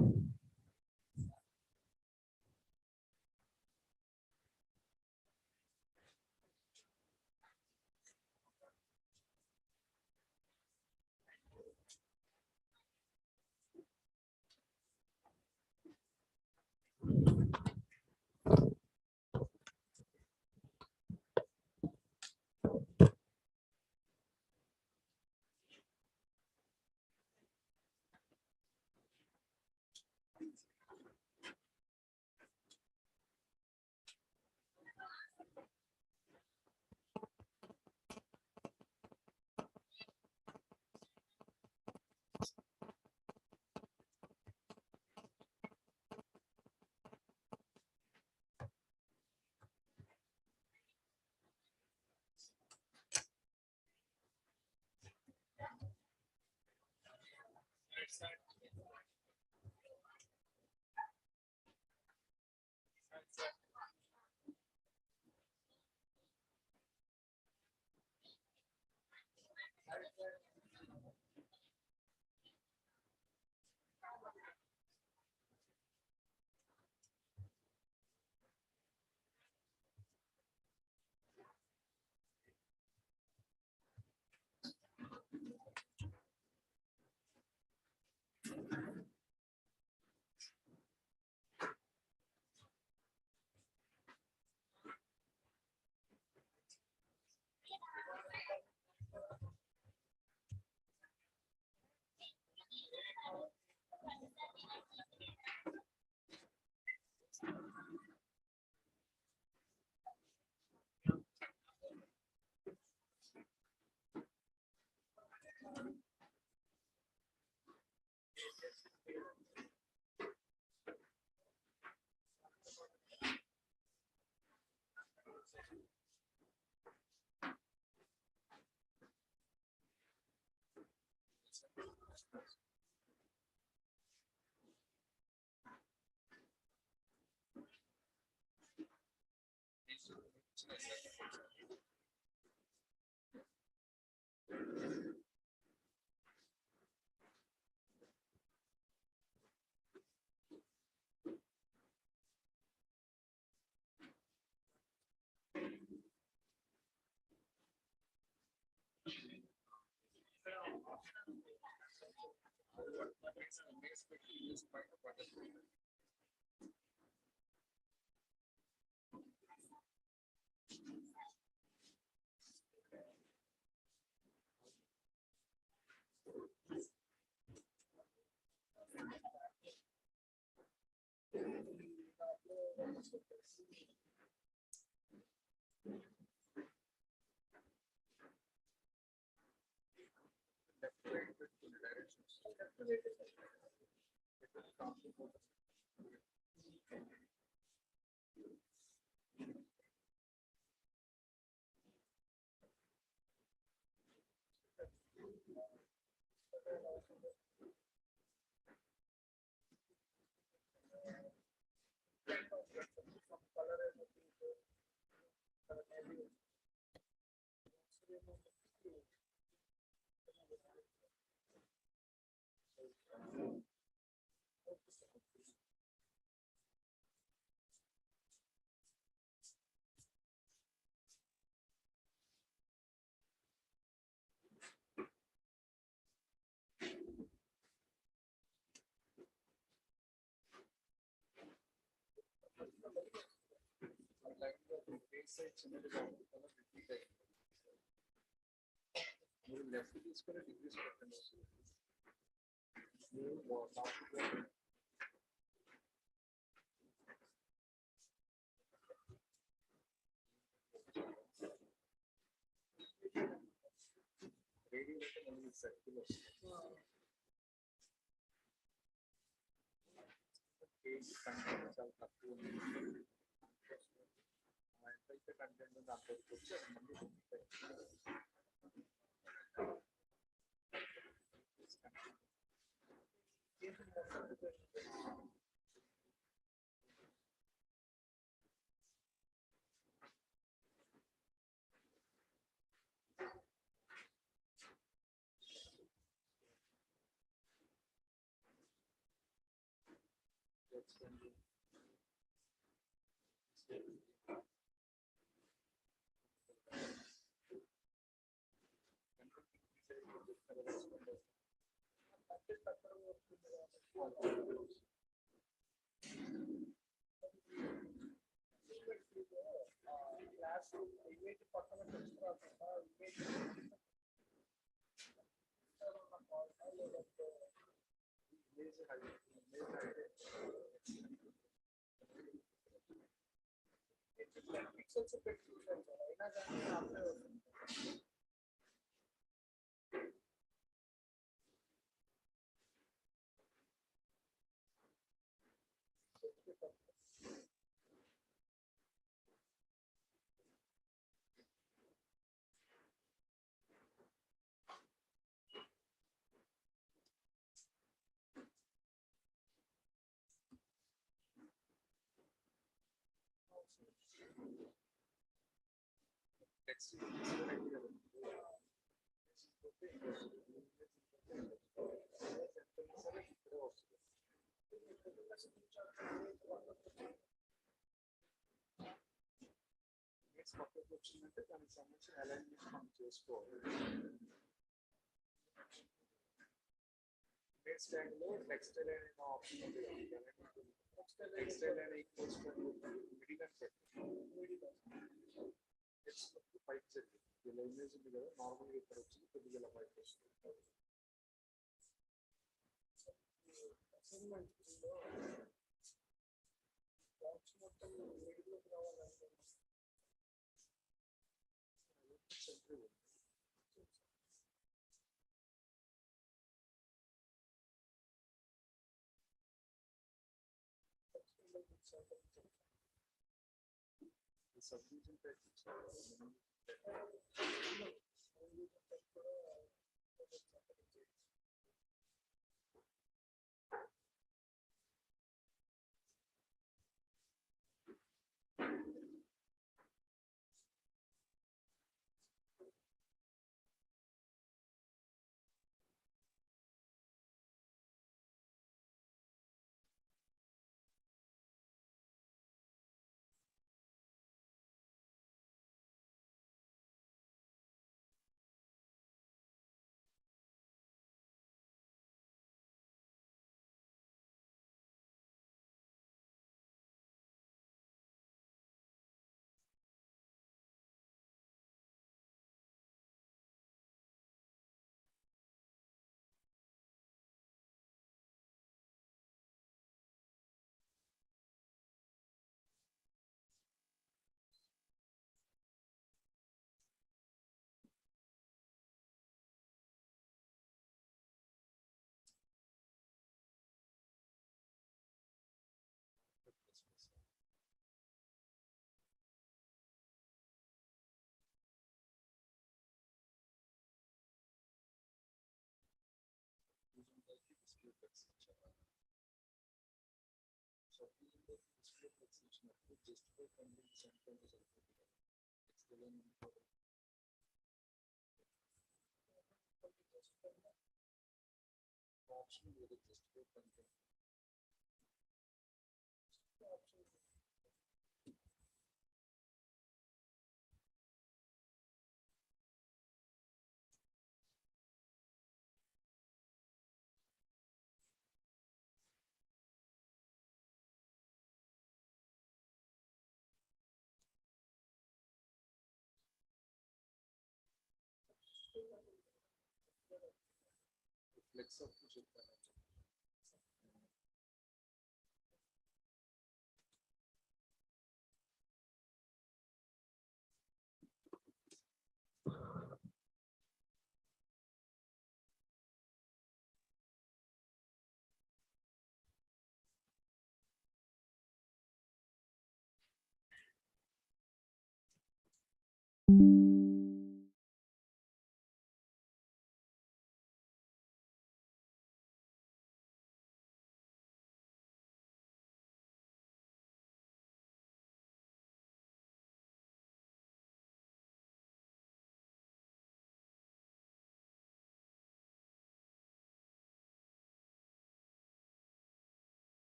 [SPEAKER 2] you.